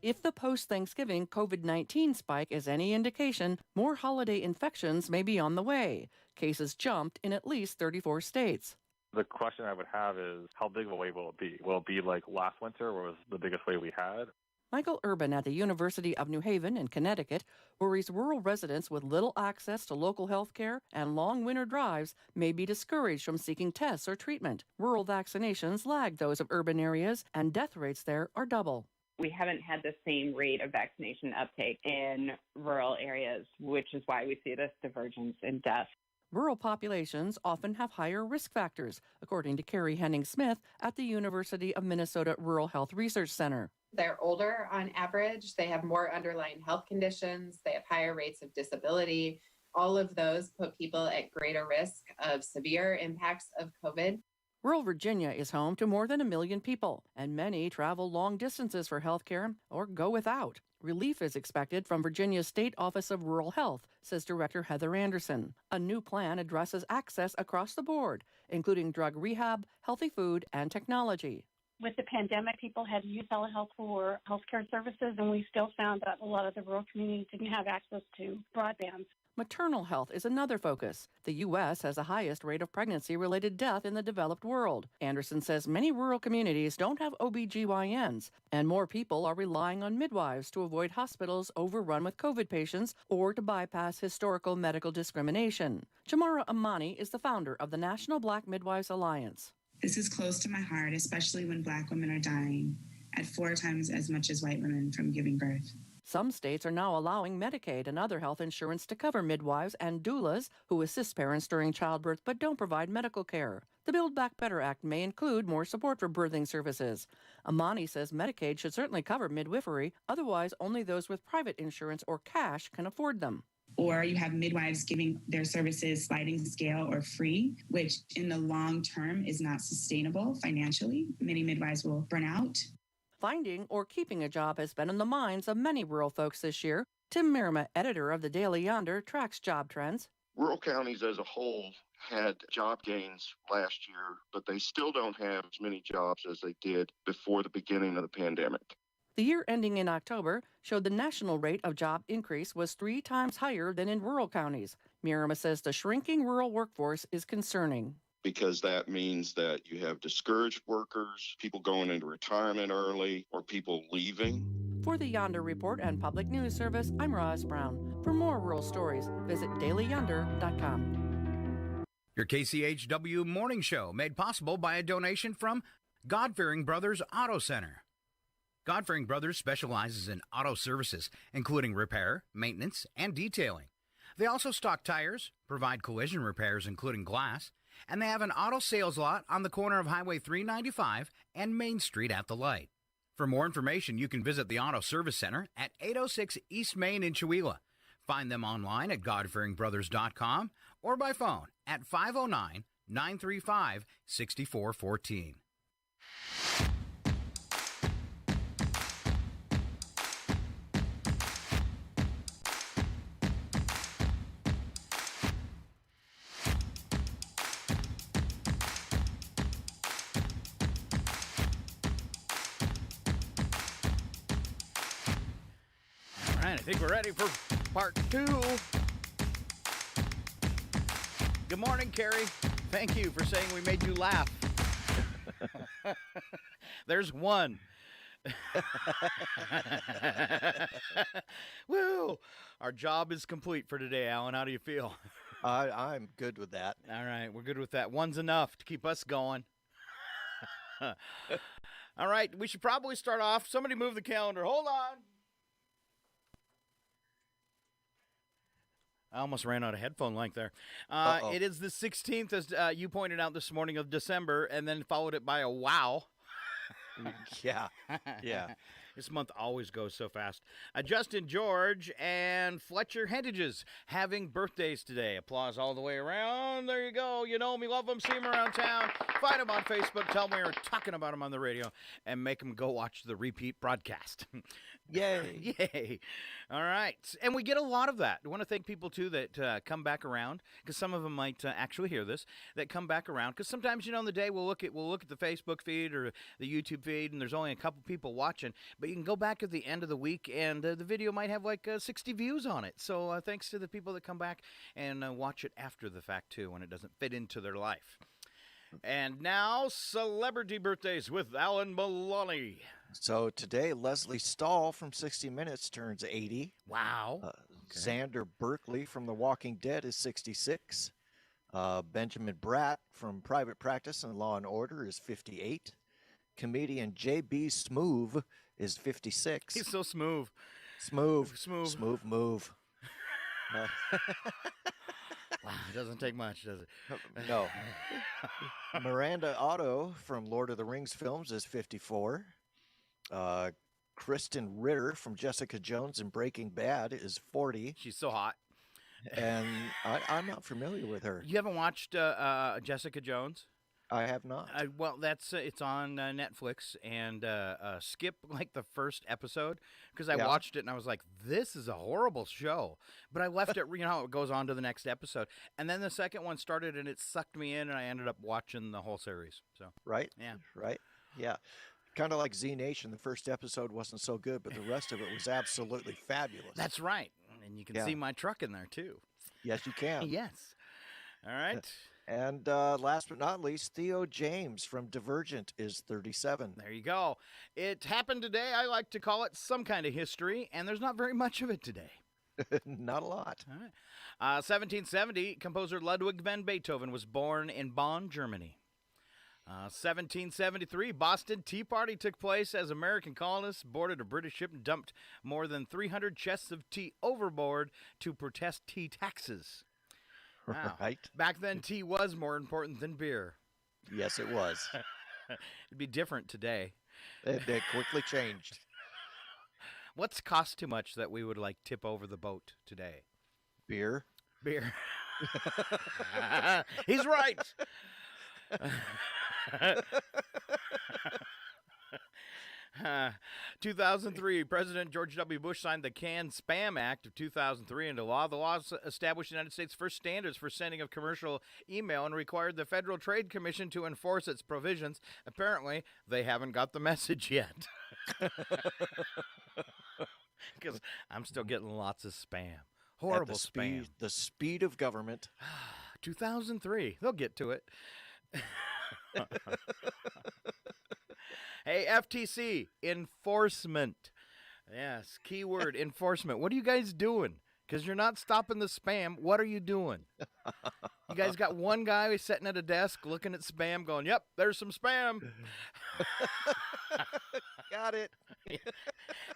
If the post-Thanksgiving COVID-19 spike is any indication, more holiday infections may be on the way. Cases jumped in at least 34 states. The question I would have is, how big of a wave will it be? Will it be like last winter, where it was the biggest wave we had? Michael Urban at the University of New Haven in Connecticut worries rural residents with little access to local health care and long winter drives may be discouraged from seeking tests or treatment. Rural vaccinations lag those of urban areas, and death rates there are double. We haven't had the same rate of vaccination uptake in rural areas, which is why we see this divergence in deaths. Rural populations often have higher risk factors, according to Carrie Henning-Smith at the University of Minnesota Rural Health Research Center. They're older on average. They have more underlying health conditions. They have higher rates of disability. All of those put people at greater risk of severe impacts of COVID. Rural Virginia is home to more than 1 million people, and many travel long distances for health care or go without. Relief is expected from Virginia's State Office of Rural Health, says Director Heather Anderson. A new plan addresses access across the board, including drug rehab, healthy food, and technology. With the pandemic, people had to use telehealth for healthcare services, and we still found that a lot of the rural communities didn't have access to broadband. Maternal health is another focus. The U.S. has the highest rate of pregnancy-related death in the developed world. Anderson says many rural communities don't have OBGYNs, and more people are relying on midwives to avoid hospitals overrun with COVID patients or to bypass historical medical discrimination. Jamara Amani is the founder of the National Black Midwives Alliance. This is close to my heart, especially when Black women are dying at 4 times as much as white women from giving birth. Some states are now allowing Medicaid and other health insurance to cover midwives and doulas who assist parents during childbirth but don't provide medical care. The Build Back Better Act may include more support for birthing services. Amani says Medicaid should certainly cover midwifery, otherwise only those with private insurance or cash can afford them. Or you have midwives giving their services sliding scale or free, which in the long term is not sustainable financially. Many midwives will burn out. Finding or keeping a job has been in the minds of many rural folks this year. Tim Merriman, editor of the Daily Yonder, tracks job trends. Rural counties as a whole had job gains last year, but they still don't have as many jobs as they did before the beginning of the pandemic. The year ending in October showed the national rate of job increase was 3 times higher than in rural counties. Merriman says the shrinking rural workforce is concerning. Because that means that you have discouraged workers, people going into retirement early, or people leaving. For the Yonder Report and Public News Service, I'm Roz Brown. For more rural stories, visit dailyyonder.com. Your KCHW Morning Show, made possible by a donation from God-Fearing Brothers Auto Center. God-Fearing Brothers specializes in auto services, including repair, maintenance, and detailing. They also stock tires, provide collision repairs, including glass, and they have an auto sales lot on the corner of Highway 395 and Main Street at the light. For more information, you can visit the Auto Service Center at 806 East Main in Chewelah. Find them online at godfearingbrothers.com or by phone at 509-935-6414. I think we're ready for part 2. Good morning, Carrie. Thank you for saying we made you laugh. There's one. Woo! Our job is complete for today, Alan. How do you feel? I'm good with that. All right, we're good with that. One's enough to keep us going. All right, we should probably start off. Somebody move the calendar. Hold on. I almost ran out of headphone length there. It is the 16th, as you pointed out this morning, of December, and then followed it by a wow. Yeah. This month always goes so fast. Justin George and Fletcher Hentages having birthdays today. Applause all the way around. There you go. You know me, love them, see them around town. Find them on Facebook. Tell them we were talking about them on the radio and make them go watch the repeat broadcast. Yay. Yay. All right. And we get a lot of that. I want to thank people, too, that come back around, because some of them might actually hear this, that come back around. Because sometimes, you know, in the day we'll look at the Facebook feed or the YouTube feed, and there's only a couple people watching. But you can go back at the end of the week, and the video might have like 60 views on it. So thanks to the people that come back and watch it after the fact, too, when it doesn't fit into their life. And now, celebrity birthdays with Alan Maloney. So today, Leslie Stahl from 60 Minutes turns 80. Wow. Xander Berkeley from The Walking Dead is 66. Benjamin Bratt from Private Practice and Law and Order is 58. Comedian J.B. Smoove is 56. He's so smooth. Smooth. Smooth. Smooth move. Wow, it doesn't take much, does it? No. Miranda Otto from Lord of the Rings films is 54. Kristen Ritter from Jessica Jones and Breaking Bad is 40. She's so hot. And I'm not familiar with her. You haven't watched Jessica Jones? I have not. Well, that's it's on Netflix, and skip like the first episode, because I watched it and I was like, this is a horrible show. But I left it, you know how it goes on to the next episode. And then the second one started and it sucked me in, and I ended up watching the whole series. So Right? Yeah. Right? Yeah. Kind of like Z Nation. The first episode wasn't so good, but the rest of it was absolutely fabulous. That's right. And you can see my truck in there, too. Yes, you can. Yes. All right. And last but not least, Theo James from Divergent is 37. There you go. It happened today. I like to call it some kind of history, and there's not very much of it today. Not a lot. All right. 1770, composer Ludwig van Beethoven was born in Bonn, Germany. 1773, Boston Tea Party took place as American colonists boarded a British ship and dumped more than 300 chests of tea overboard to protest tea taxes. Wow. Right. Back then, tea was more important than beer. Yes, it was. It'd be different today. It quickly changed. What's cost too much that we would like tip over the boat today? Beer. Beer. He's right. 2003, President George W. Bush signed the Canned Spam Act of 2003 into law. The law established the United States' first standards for sending of commercial email and required the Federal Trade Commission to enforce its provisions. Apparently, they haven't got the message yet. Because I'm still getting lots of spam. Horrible spam. The speed of government. 2003. They'll get to it. Hey, FTC, enforcement. Yes, keyword enforcement. What are you guys doing? Because you're not stopping the spam. What are you doing? You guys got one guy sitting at a desk looking at spam going, yep, there's some spam. Got it.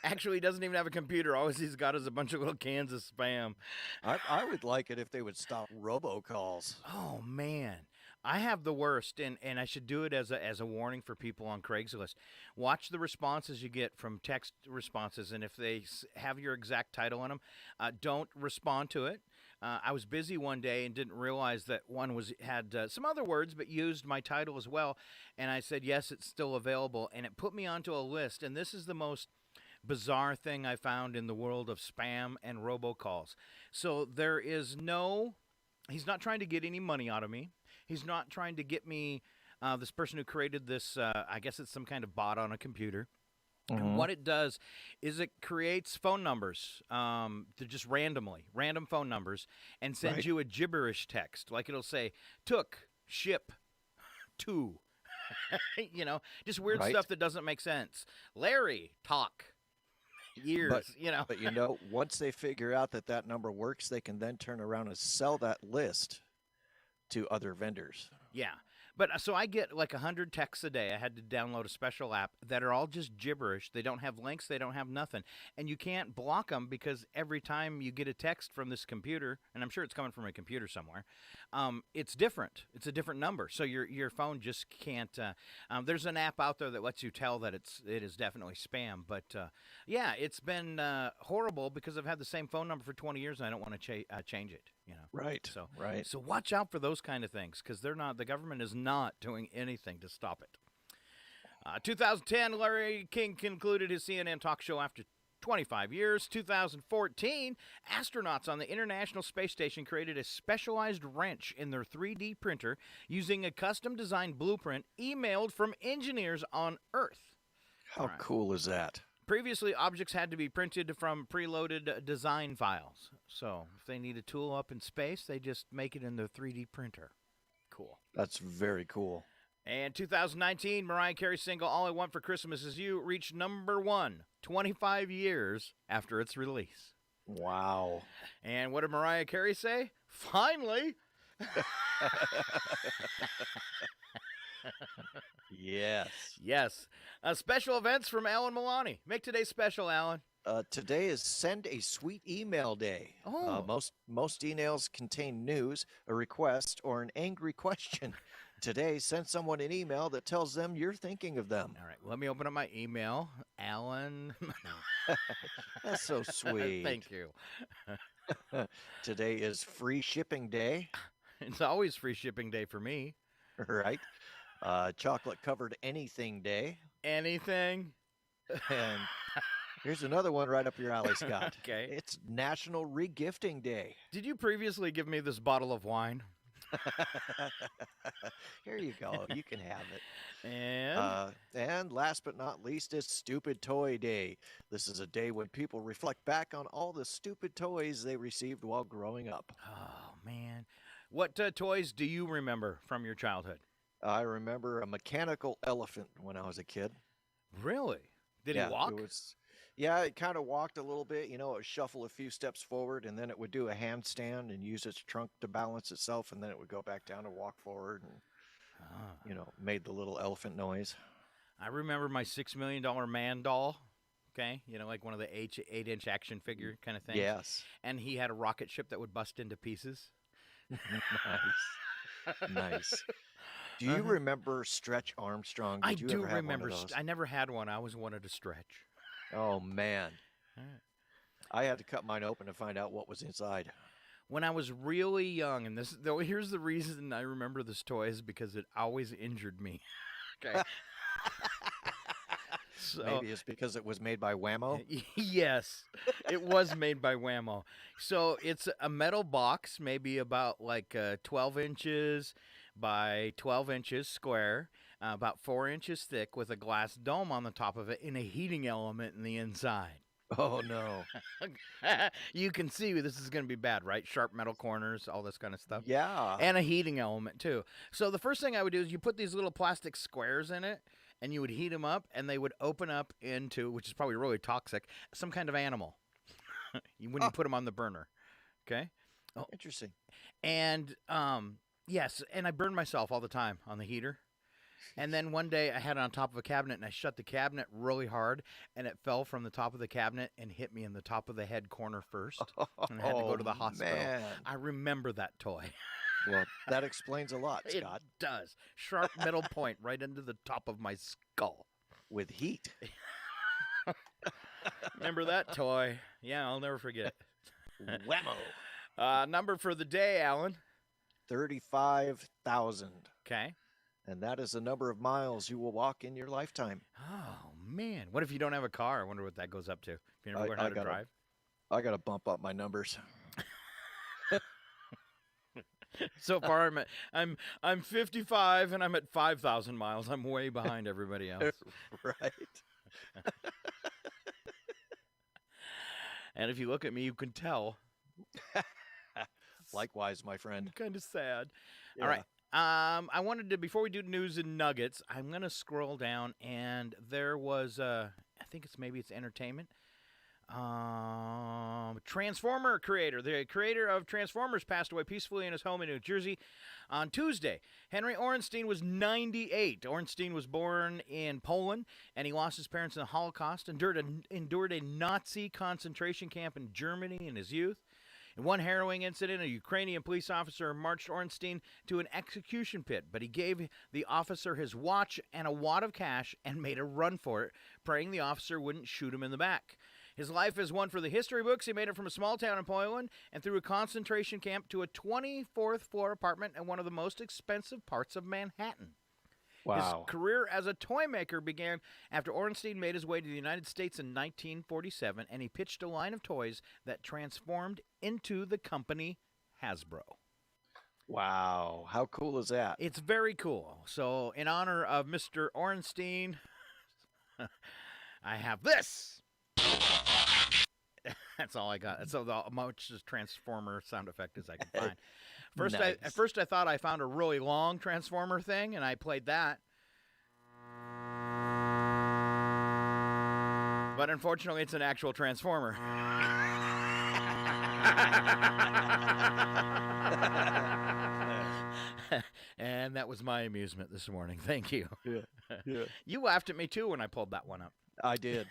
Actually, he doesn't even have a computer. All he's got is a bunch of little cans of spam. I would like it if they would stop robocalls. Oh, man. I have the worst, and I should do it as a warning for people on Craigslist. Watch the responses you get from text responses, and if they have your exact title on them, don't respond to it. I was busy one day and didn't realize that one had some other words but used my title as well, and I said, yes, it's still available, and it put me onto a list, and this is the most bizarre thing I found in the world of spam and robocalls. So there is he's not trying to get any money out of me. He's not trying to get me, this person who created this, I guess it's some kind of bot on a computer. Mm-hmm. And what it does is it creates phone numbers, to just random phone numbers, and sends you a gibberish text. Like it'll say, took, ship, to, just weird stuff that doesn't make sense. Larry, talk. Years, But once they figure out that number works, they can then turn around and sell that list to other vendors. Yeah. But so I get like 100 texts a day. I had to download a special app that are all just gibberish. They don't have links. They don't have nothing. And you can't block them because every time you get a text from this computer, and I'm sure it's coming from a computer somewhere, it's different. It's a different number. So your phone just can't. There's an app out there that lets you tell that it is definitely spam. But yeah, it's been horrible because I've had the same phone number for 20 years and I don't want to change it. Right. So right. So watch out for those kind of things because the government is not doing anything to stop it. 2010, Larry King concluded his CNN talk show after 25 years. 2014, astronauts on the International Space Station created a specialized wrench in their 3D printer using a custom-designed blueprint emailed from engineers on Earth. How cool is that? Previously, objects had to be printed from preloaded design files. So if they need a tool up in space, they just make it in their 3D printer. Cool. That's very cool. And 2019, Mariah Carey's single All I Want for Christmas Is You reached #1 25 years after its release. Wow. And what did Mariah Carey say? Finally! Yes. Yes. Special events from Alan Milani. Make today special, Alan. Today is Send a Sweet Email Day. Oh. Most emails contain news, a request, or an angry question. Today, send someone an email that tells them you're thinking of them. All right, let me open up my email. Alan. That's so sweet. Thank you. Today is Free Shipping Day. It's always Free Shipping Day for me. Right. Chocolate Covered Anything Day. Anything. And here's another one right up your alley, Scott. Okay. It's National Regifting Day. Did you previously give me this bottle of wine? Here you go. You can have it. And last but not least is Stupid Toy Day. This is a day when people reflect back on all the stupid toys they received while growing up. Oh, man. What toys do you remember from your childhood? I remember a mechanical elephant when I was a kid. Really? Did he walk? It kind of walked a little bit. It would shuffle a few steps forward, and then it would do a handstand and use its trunk to balance itself, and then it would go back down and walk forward and, made the little elephant noise. I remember my $6 million man doll, okay? Like one of the 8-inch action figure kind of things. Yes. And he had a rocket ship that would bust into pieces. Nice. Do you remember Stretch Armstrong? I do remember. I never had one. I always wanted to stretch. Oh, man. I had to cut mine open to find out what was inside. When I was really young, and here's the reason I remember this toy is because it always injured me. Okay. So, maybe it's because it was made by Whammo? Yes, it was made by Whammo. So it's a metal box, maybe about 12 inches by 12 inches square, about 4 inches thick with a glass dome on the top of it and a heating element in the inside. Oh, no. You can see this is going to be bad, right? Sharp metal corners, all this kind of stuff. Yeah. And a heating element, too. So the first thing I would do is you put these little plastic squares in it, and you would heat them up, and they would open up into, which is probably really toxic, some kind of animal when you put them on the burner. Okay? Oh, interesting. And, yes, and I burned myself all the time on the heater. And then one day I had it on top of a cabinet, and I shut the cabinet really hard, and it fell from the top of the cabinet and hit me in the top of the head corner first. And I had to go to the hospital. Man. I remember that toy. Well, that explains a lot, Scott. It does. Sharp metal point right into the top of my skull. With heat. Remember that toy? Yeah, I'll never forget. Whammo. Number for the day, Alan? 35,000. Okay. And that is the number of miles you will walk in your lifetime. Oh, man. What if you don't have a car? I wonder what that goes up to. If you never learn how to drive. I got to bump up my numbers. So far, I'm 55 and I'm at 5,000 miles. I'm way behind everybody else. Right. And if you look at me, you can tell. Likewise, my friend. Kind of sad. Yeah. All right. I wanted to, before we do news and nuggets, I'm going to scroll down, and there was, I think maybe it's entertainment. Transformer creator. The creator of Transformers passed away peacefully in his home in New Jersey on Tuesday. Henry Orenstein was 98. Orenstein was born in Poland, and he lost his parents in the Holocaust, endured a Nazi concentration camp in Germany in his youth. In one harrowing incident, a Ukrainian police officer marched Orenstein to an execution pit, but he gave the officer his watch and a wad of cash and made a run for it, praying the officer wouldn't shoot him in the back. His life is one for the history books. He made it from a small town in Poland and through a concentration camp to a 24th floor apartment in one of the most expensive parts of Manhattan. Wow. His career as a toy maker began after Orenstein made his way to the United States in 1947, and he pitched a line of toys that transformed into the company Hasbro. Wow. How cool is that? It's very cool. So in honor of Mr. Orenstein, I have this. That's all I got. That's the much Transformer sound effect as I can find. At first I thought I found a really long Transformer thing, and I played that. But unfortunately, it's an actual Transformer. And that was my amusement this morning. Thank you. Yeah. You laughed at me, too, when I pulled that one up. I did.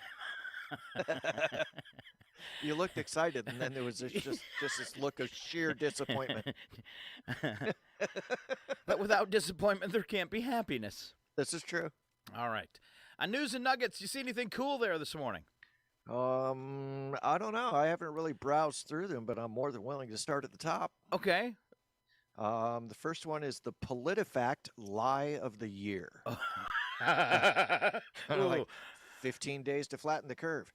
You looked excited, and then there was just this look of sheer disappointment. But without disappointment, there can't be happiness. This is true. All right. On News and Nuggets, you see anything cool there this morning? I don't know. I haven't really browsed through them, but I'm more than willing to start at the top. Okay. The first one is the PolitiFact Lie of the Year. Like 15 days to flatten the curve.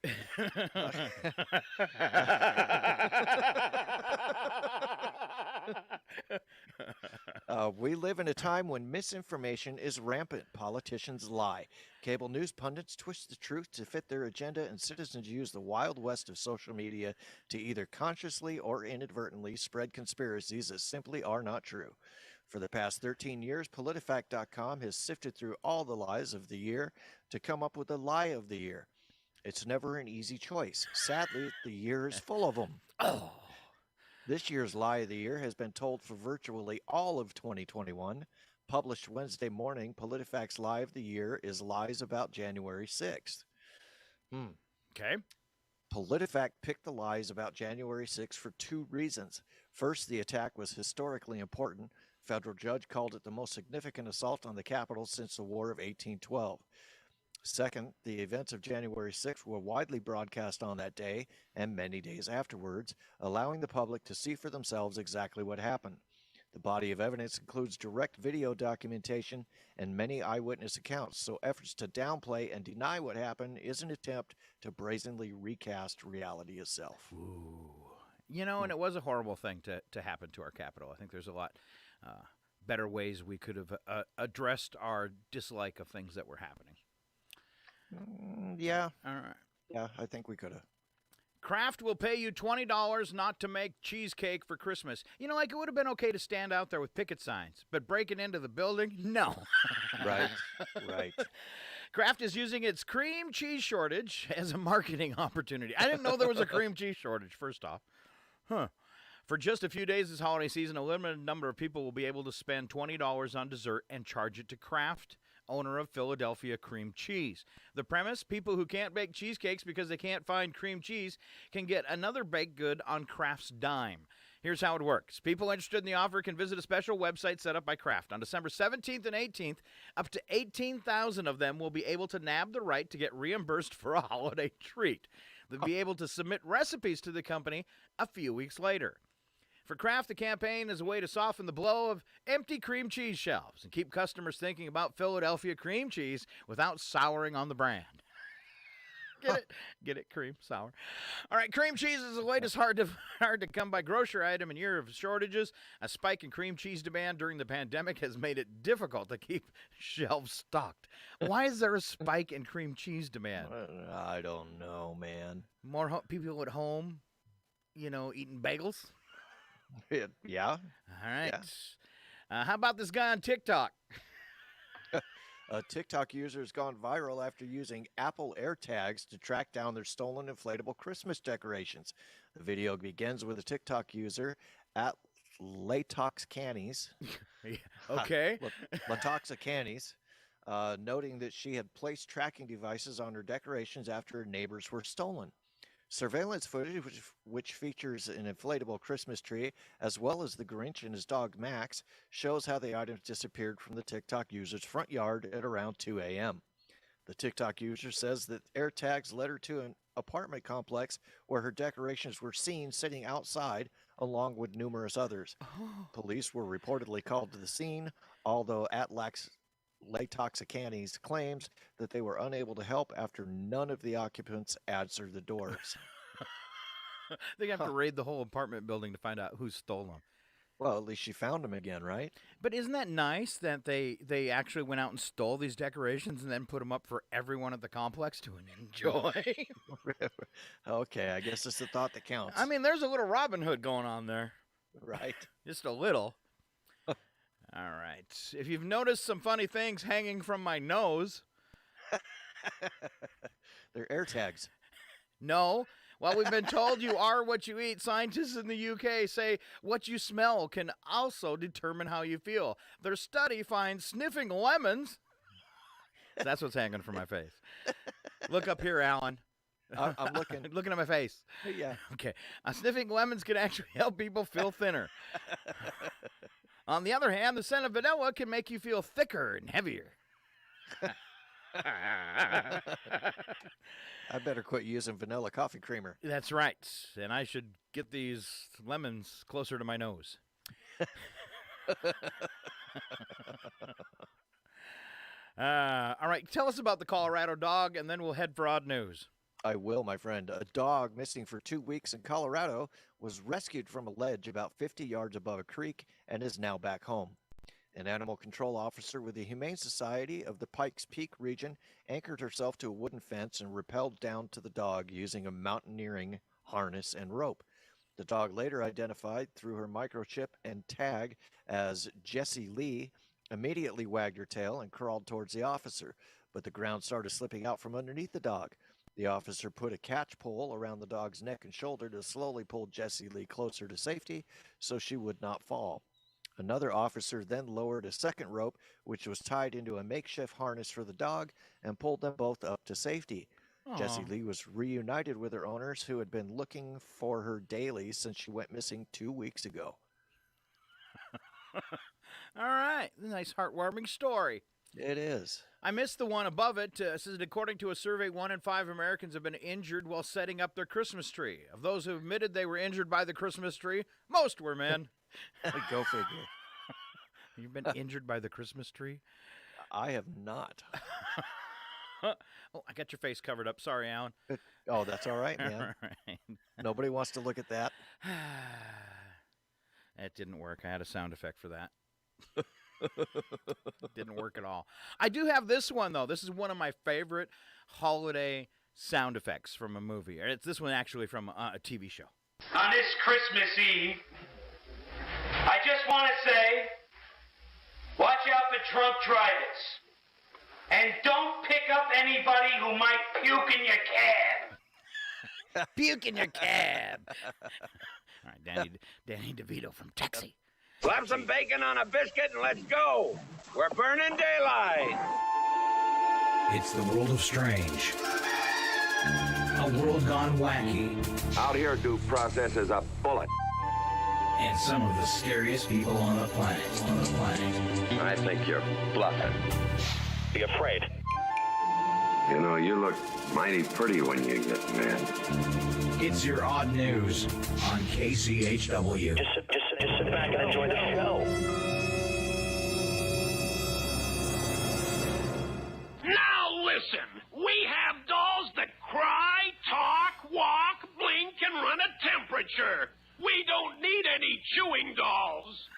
We live in a time when misinformation is rampant. Politicians lie. Cable news pundits twist the truth to fit their agenda, and citizens use the wild west of social media to either consciously or inadvertently spread conspiracies that simply are not true. For the past 13 years, PolitiFact.com has sifted through all the lies of the year to come up with a lie of the year. It's never an easy choice. Sadly, the year is full of them. Oh. This year's lie of the year has been told for virtually all of 2021. Published Wednesday morning, PolitiFact's lie of the year is lies about January 6th. Okay. PolitiFact picked the lies about January 6th for two reasons. First, the attack was historically important. Federal judge called it the most significant assault on the Capitol since the War of 1812. Second, the events of January 6th were widely broadcast on that day and many days afterwards, allowing the public to see for themselves exactly what happened. The body of evidence includes direct video documentation and many eyewitness accounts, so efforts to downplay and deny what happened is an attempt to brazenly recast reality itself. Ooh. You know, and it was a horrible thing to happen to our Capitol. I think there's a lot better ways we could have addressed our dislike of things that were happening. Yeah. All right. Yeah, I think we could have. Kraft will pay you $20 not to make cheesecake for Christmas. You know, like it would have been okay to stand out there with picket signs, but breaking into the building, no. Right. Kraft is using its cream cheese shortage as a marketing opportunity. I didn't know there was a cream cheese shortage, first off. For just a few days this holiday season, a limited number of people will be able to spend $20 on dessert and charge it to Kraft, owner of Philadelphia Cream Cheese. The premise, people who can't bake cheesecakes because they can't find cream cheese can get another baked good on Kraft's dime. Here's how it works. People interested in the offer can visit a special website set up by Kraft. On December 17th and 18th, up to 18,000 of them will be able to nab the right to get reimbursed for a holiday treat. They'll be able to submit recipes to the company a few weeks later. For Kraft, the campaign is a way to soften the blow of empty cream cheese shelves and keep customers thinking about Philadelphia cream cheese without souring on the brand. Get it? Get it? Cream, sour. All right, cream cheese is the latest hard to come by grocery item in year of shortages. A spike in cream cheese demand during the pandemic has made it difficult to keep shelves stocked. Why is there a spike in cream cheese demand? I don't know, man. More people at home, you know, eating bagels? Yeah. All right. Yeah. How about this guy on TikTok? A TikTok user has gone viral after using Apple AirTags to track down their stolen inflatable Christmas decorations. The video begins with a TikTok user at Latoxcanis. Okay. Latoxcanis, noting that she had placed tracking devices on her decorations after her neighbors were stolen. Surveillance footage, which features an inflatable Christmas tree, as well as the Grinch and his dog Max, shows how the items disappeared from the TikTok user's front yard at around 2 a.m. The TikTok user says that AirTags led her to an apartment complex where her decorations were seen sitting outside, along with numerous others. Police were reportedly called to the scene, although Latoxicani's claims that they were unable to help after none of the occupants answered the doors. They have to raid the whole apartment building to find out who stole them. Well, at least she found them again, right? But isn't that nice that they actually went out and stole these decorations and then put them up for everyone at the complex to enjoy? Okay, I guess it's the thought that counts. I mean, there's a little Robin Hood going on there. Right. Just a little. All right. If you've noticed some funny things hanging from my nose. They're AirTags. No. While we've been told you are what you eat, scientists in the UK say what you smell can also determine how you feel. Their study finds sniffing lemons. That's what's hanging from my face. Look up here, Alan. I'm looking. Looking at my face. Yeah. Okay. Sniffing lemons can actually help people feel thinner. On the other hand, the scent of vanilla can make you feel thicker and heavier. I better quit using vanilla coffee creamer. That's right. And I should get these lemons closer to my nose. All right. Tell us about the Colorado dog, and then we'll head for odd news. I will, my friend. A dog missing for 2 weeks in Colorado was rescued from a ledge about 50 yards above a creek and is now back home. An animal control officer with the Humane Society of the Pikes Peak region anchored herself to a wooden fence and rappelled down to the dog using a mountaineering harness and rope. The dog, later identified through her microchip and tag as Jessie Lee, immediately wagged her tail and crawled towards the officer, but the ground started slipping out from underneath the dog. The officer put a catch pole around the dog's neck and shoulder to slowly pull Jessie Lee closer to safety so she would not fall. Another officer then lowered a second rope, which was tied into a makeshift harness for the dog, and pulled them both up to safety. Aww. Jessie Lee was reunited with her owners, who had been looking for her daily since she went missing 2 weeks ago. All right. Nice, heartwarming story. It is. I missed the one above it. It says, according to a survey, 1 in 5 Americans have been injured while setting up their Christmas tree. Of those who admitted they were injured by the Christmas tree, most were men. Go figure. You've been injured by the Christmas tree? I have not. Oh, I got your face covered up. Sorry, Alan. Oh, that's all right, man. All right. Nobody wants to look at that. That didn't work. I had a sound effect for that. Didn't work at all. I do have this one, though. This is one of my favorite holiday sound effects from a movie. It's this one actually from a TV show. On this Christmas Eve, I just want to say, watch out for drunk drivers. And don't pick up anybody who might puke in your cab. Puke in your cab. All right, Danny DeVito from Taxi. Slap some bacon on a biscuit and let's go. We're burning daylight. It's the world of strange. A world gone wacky. Out here, due process is a bullet. And some of the scariest people on the planet. I think you're bluffing. Be afraid. You know, you look mighty pretty when you get mad. It's your odd news on KCHW. Just sit back and enjoy the show. Now listen, we have dolls that cry, talk, walk, blink, and run a temperature. We don't need any chewing dolls.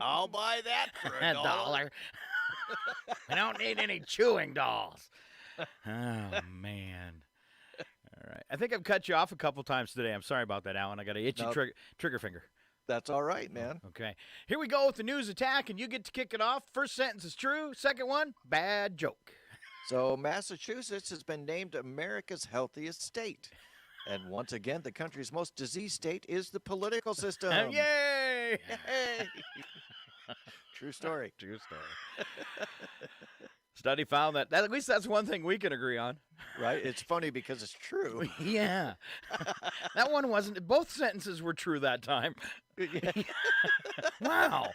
I'll buy that for $1. I don't need any chewing dolls. Oh, man. All right. I think I've cut you off a couple times today. I'm sorry about that, Alan. I got an itchy trigger finger. That's all right, man. Okay. Here we go with the news attack, and you get to kick it off. First sentence is true. Second one, bad joke. So Massachusetts has been named America's healthiest state. And once again, the country's most diseased state is the political system. Yay! Yay! True story. True story. Study found that at least that's one thing we can agree on. Right? It's funny because it's true. Yeah. That one wasn't. Both sentences were true that time. Wow.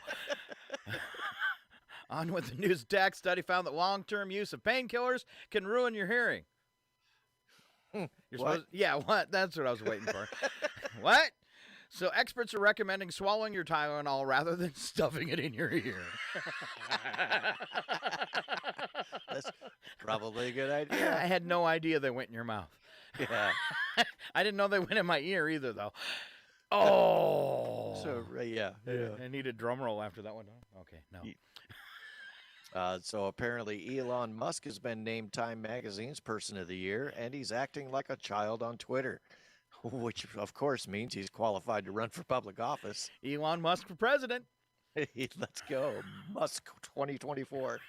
On with the news attack. Study found that long-term use of painkillers can ruin your hearing. What? What? That's what I was waiting for. What? So experts are recommending swallowing your Tylenol rather than stuffing it in your ear. That's probably a good idea. I had no idea they went in your mouth. Yeah. I didn't know they went in my ear either, though. Oh. So, yeah. I need a drum roll after that one. Okay, no. So apparently Elon Musk has been named Time Magazine's Person of the Year, and he's acting like a child on Twitter, which of course means he's qualified to run for public office. Elon Musk for president. Let's go. Musk 2024.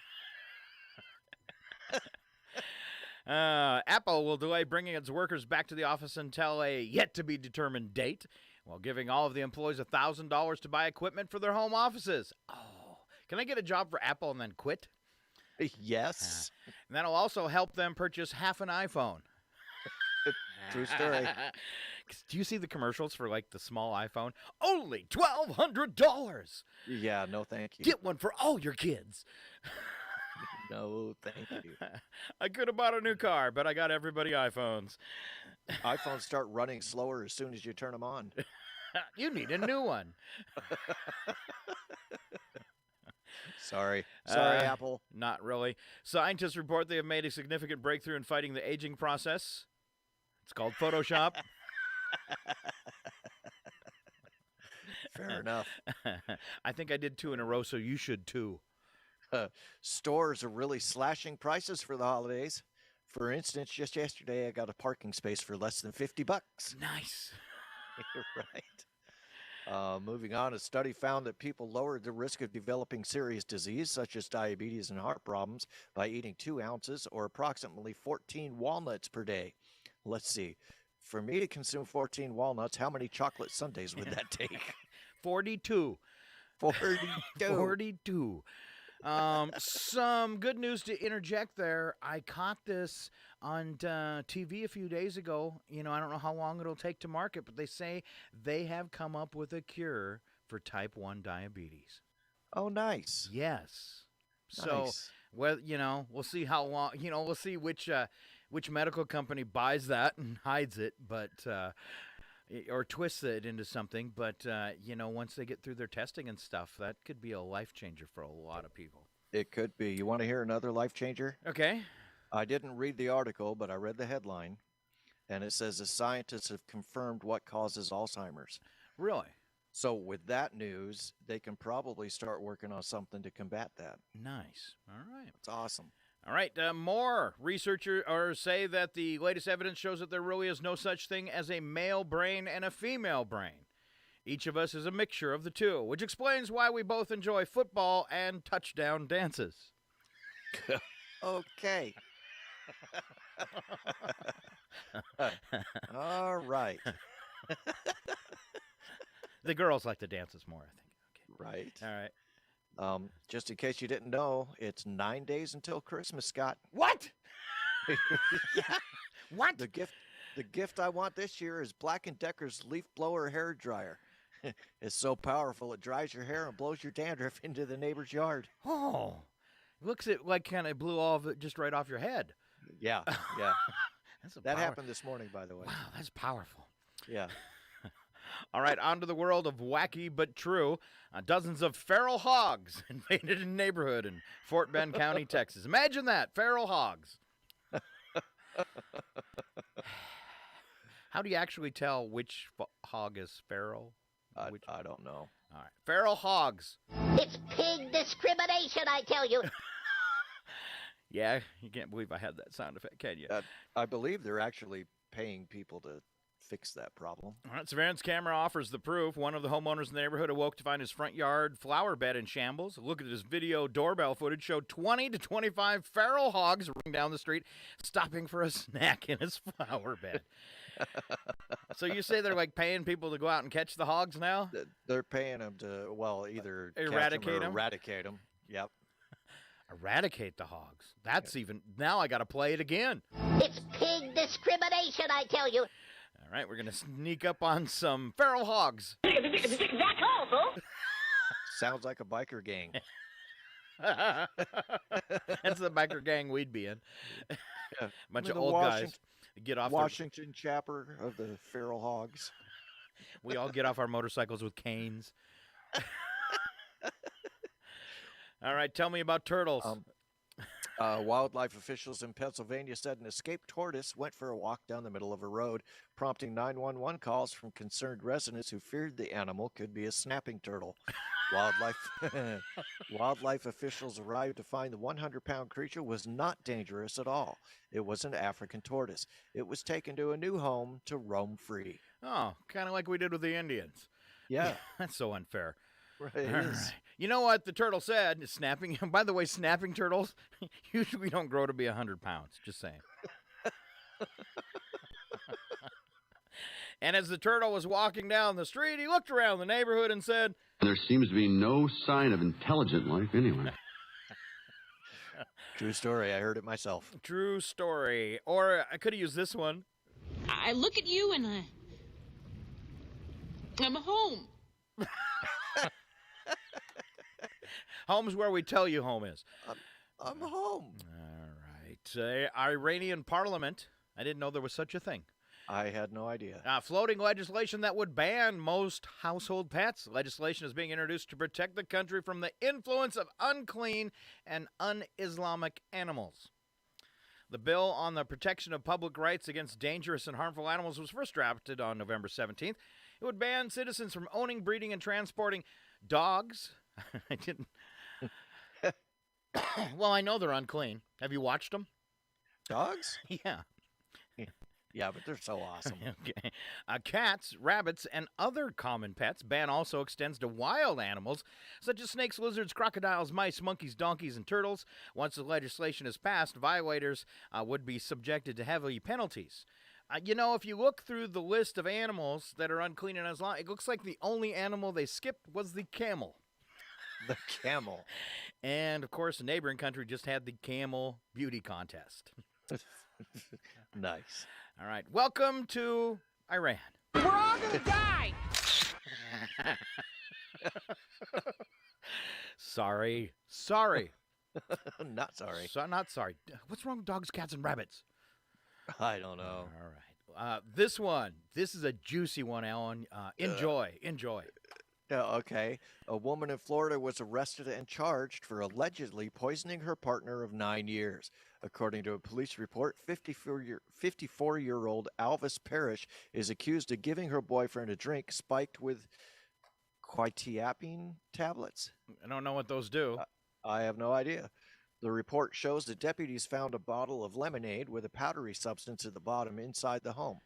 Apple will delay bringing its workers back to the office until a yet-to-be-determined date, while giving all of the employees $1,000 to buy equipment for their home offices. Oh, can I get a job for Apple and then quit? Yes. And that'll also help them purchase half an iPhone. True story. Do you see the commercials for, like, the small iPhone? Only $1,200. Yeah, no thank you. Get one for all your kids. No, thank you. I could have bought a new car, but I got everybody iPhones. iPhones start running slower as soon as you turn them on. You need a new one. Sorry, Apple. Not really. Scientists report they have made a significant breakthrough in fighting the aging process. It's called Photoshop. Fair enough. I think I did 2 in a row, so you should too. Stores are really slashing prices for the holidays. For instance, just yesterday I got a parking space for less than $50. Nice. Right. Moving on, a study found that people lowered the risk of developing serious disease such as diabetes and heart problems by eating 2 ounces or approximately 14 walnuts per day. Let's see. For me to consume 14 walnuts, how many chocolate sundaes would that take? 42. 42. Some good news to interject there. I caught this on TV a few days ago. You know, I don't know how long it'll take to market, but they say they have come up with a cure for type 1 diabetes. Oh, nice. Yes. Nice. So, well, you know, we'll see how long, you know, we'll see which medical company buys that and hides it, but or twists it into something. But, you know, once they get through their testing and stuff, that could be a life changer for a lot of people. It could be. You want to hear another life changer? Okay. I didn't read the article, but I read the headline, and it says the scientists have confirmed what causes Alzheimer's. Really? So with that news, they can probably start working on something to combat that. Nice. All right. It's awesome. All right, more researchers say that the latest evidence shows that there really is no such thing as a male brain and a female brain. Each of us is a mixture of the two, which explains why we both enjoy football and touchdown dances. Okay. All right. The girls like the dances more, I think. Okay. Right. All right. Just in case you didn't know, it's 9 days until Christmas, Scott. What? Yeah. What? The gift I want this year is Black & Decker's leaf blower hair dryer. It's so powerful it dries your hair and blows your dandruff into the neighbor's yard. Oh, looks like kind of blew all of it just right off your head. Yeah, yeah. That happened this morning, by the way. Wow, that's powerful. Yeah. All right, on to the world of wacky but true. Dozens of feral hogs invaded a neighborhood in Fort Bend County, Texas. Imagine that, feral hogs. How do you actually tell which hog is feral? I don't know. All right, feral hogs. It's pig discrimination, I tell you. Yeah, you can't believe I had that sound effect, can you? I believe they're actually paying people to fix that problem. All right, surveillance camera offers the proof. One of the homeowners in the neighborhood awoke to find his front yard flower bed in shambles. A look at his video doorbell footage showed 20 to 25 feral hogs running down the street, stopping for a snack in his flower bed. So you say they're like paying people to go out and catch the hogs now? They're paying them to, well, either Eradicate them? Eradicate them. Yep. Eradicate the hogs. That's even, now I got to play it again. It's pig discrimination, I tell you. All right, we're going to sneak up on some feral hogs. That's all, folks. Sounds like a biker gang. That's the biker gang we'd be in. Yeah. Bunch of The old guys get off Washington chapter of the feral hogs. We all get off our motorcycles with canes. All right, tell me about turtles. Wildlife officials in Pennsylvania said an escaped tortoise went for a walk down the middle of a road, prompting 911 calls from concerned residents who feared the animal could be a snapping turtle. Wildlife officials arrived to find the 100-pound creature was not dangerous at all. It was an African tortoise. It was taken to a new home to roam free. Oh, kind of like we did with the Indians. Yeah. That's so unfair. Right, it All is. right. You know what the turtle said? Snapping. By the way, snapping turtles usually don't grow to be 100 pounds. Just saying. And as the turtle was walking down the street, he looked around the neighborhood and said, "There seems to be no sign of intelligent life anywhere." True story. I heard it myself. True story. Or I could have used this one. I look at you and I'm home. Home's where we tell you home is. I'm home. All right. Iranian parliament. I didn't know there was such a thing. I had no idea. Floating legislation that would ban most household pets. Legislation is being introduced to protect the country from the influence of unclean and un-Islamic animals. The bill on the protection of public rights against dangerous and harmful animals was first drafted on November 17th. It would ban citizens from owning, breeding, and transporting dogs. I didn't. Well, I know they're unclean. Have you watched them? Dogs? Yeah. Yeah, but they're so awesome. Okay. Cats, rabbits, and other common pets. Ban also extends to wild animals such as snakes, lizards, crocodiles, mice, monkeys, donkeys, and turtles. Once the legislation is passed, violators would be subjected to heavy penalties. You know, if you look through the list of animals that are unclean and Islam, it looks like the only animal they skipped was the camel. The camel. And, of course, the neighboring country just had the camel beauty contest. Nice. All right. Welcome to Iran. We're all going to die. Sorry. Not sorry. Not sorry. What's wrong with dogs, cats, and rabbits? I don't know. All right. This is a juicy one, Alan. Enjoy. Yeah, okay. A woman in Florida was arrested and charged for allegedly poisoning her partner of 9 years. According to a police report, 54-year-old Alvis Parrish is accused of giving her boyfriend a drink spiked with quetiapine tablets. I don't know what those do. I have no idea. The report shows that deputies found a bottle of lemonade with a powdery substance at the bottom inside the home.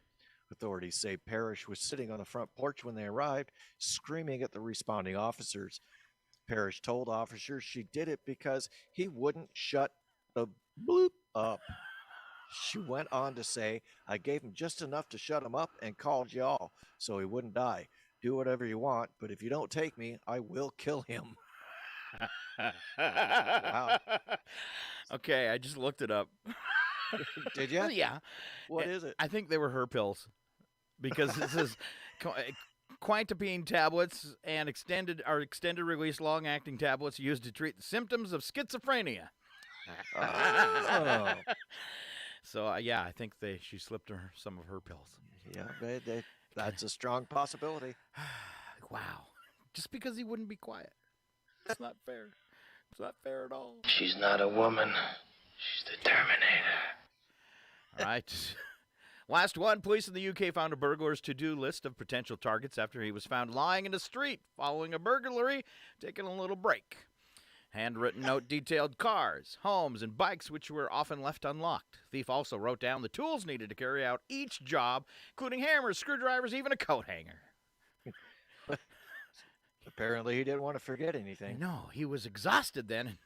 Authorities say Parrish was sitting on the front porch when they arrived, screaming at the responding officers. Parrish told officers she did it because he wouldn't shut the bloop up. She went on to say, "I gave him just enough to shut him up and called y'all so he wouldn't die. Do whatever you want, but if you don't take me, I will kill him." Wow. Okay, I just looked it up. Did you? Yeah. What is it? I think they were her pills, because this is quetiapine tablets and extended release long acting tablets used to treat the symptoms of schizophrenia. Oh. So yeah, I think she slipped her some of her pills. Yeah, that's a strong possibility. Wow. Just because he wouldn't be quiet. It's not fair. It's not fair at all. She's not a woman. She's the Terminator. All right. Last one. Police in the UK found a burglar's to-do list of potential targets after he was found lying in the street following a burglary, taking a little break. Handwritten note detailed cars, homes, and bikes which were often left unlocked. Thief also wrote down the tools needed to carry out each job, including hammers, screwdrivers, even a coat hanger. Apparently, he didn't want to forget anything. No, he was exhausted then and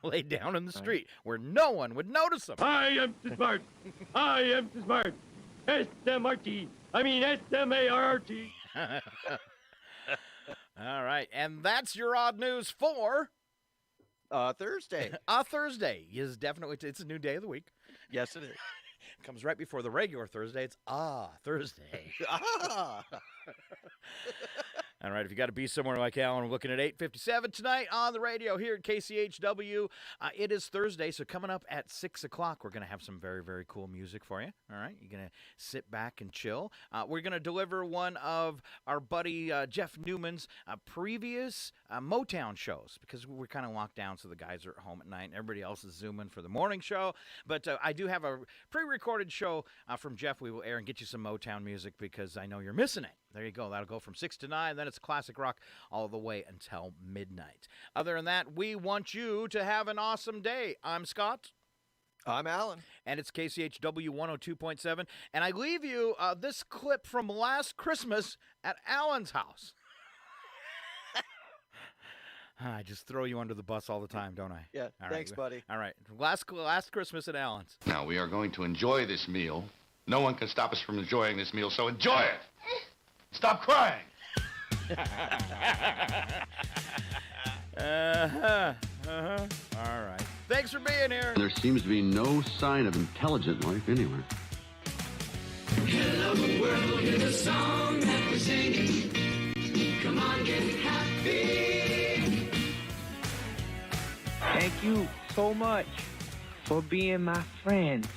laid down in the street where no one would notice him. I am too smart. I am too smart. S-M-R-T. I mean S-M-A-R-T. All right, and that's your odd news for Thursday. Thursday is definitely, it's a new day of the week. Yes, it is. Comes right before the regular Thursday. It's Thursday. All right, if you got to be somewhere like Alan, we're looking at 8:57 tonight on the radio here at KCHW. It is Thursday, so coming up at 6 o'clock, we're going to have some very, very cool music for you. All right, you're going to sit back and chill. We're going to deliver one of our buddy Jeff Newman's previous Motown shows, because we're kind of locked down, so the guys are at home at night, and everybody else is zooming for the morning show. But I do have a pre-recorded show from Jeff we will air and get you some Motown music, because I know you're missing it. There you go. That'll go from 6 to 9. Then it's classic rock all the way until midnight. Other than that, we want you to have an awesome day. I'm Scott. I'm Alan. And it's KCHW 102.7. And I leave you this clip from last Christmas at Alan's house. I just throw you under the bus all the time, don't I? Yeah, all thanks, right. buddy. All right. Last Christmas at Alan's. Now, we are going to enjoy this meal. No one can stop us from enjoying this meal, so enjoy it. Stop crying. All right. Thanks for being here. There seems to be no sign of intelligent life anywhere. Hello world is a song that we're singing. Come on, get happy. Thank you so much for being my friend.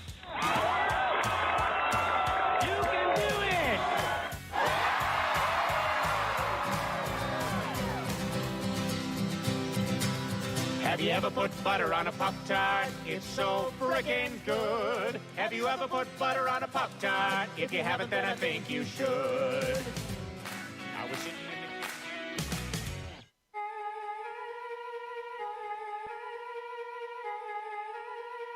Have you ever put butter on a Pop-Tart? It's so frickin' good. Have you ever put butter on a Pop-Tart? If you haven't, then I think you should.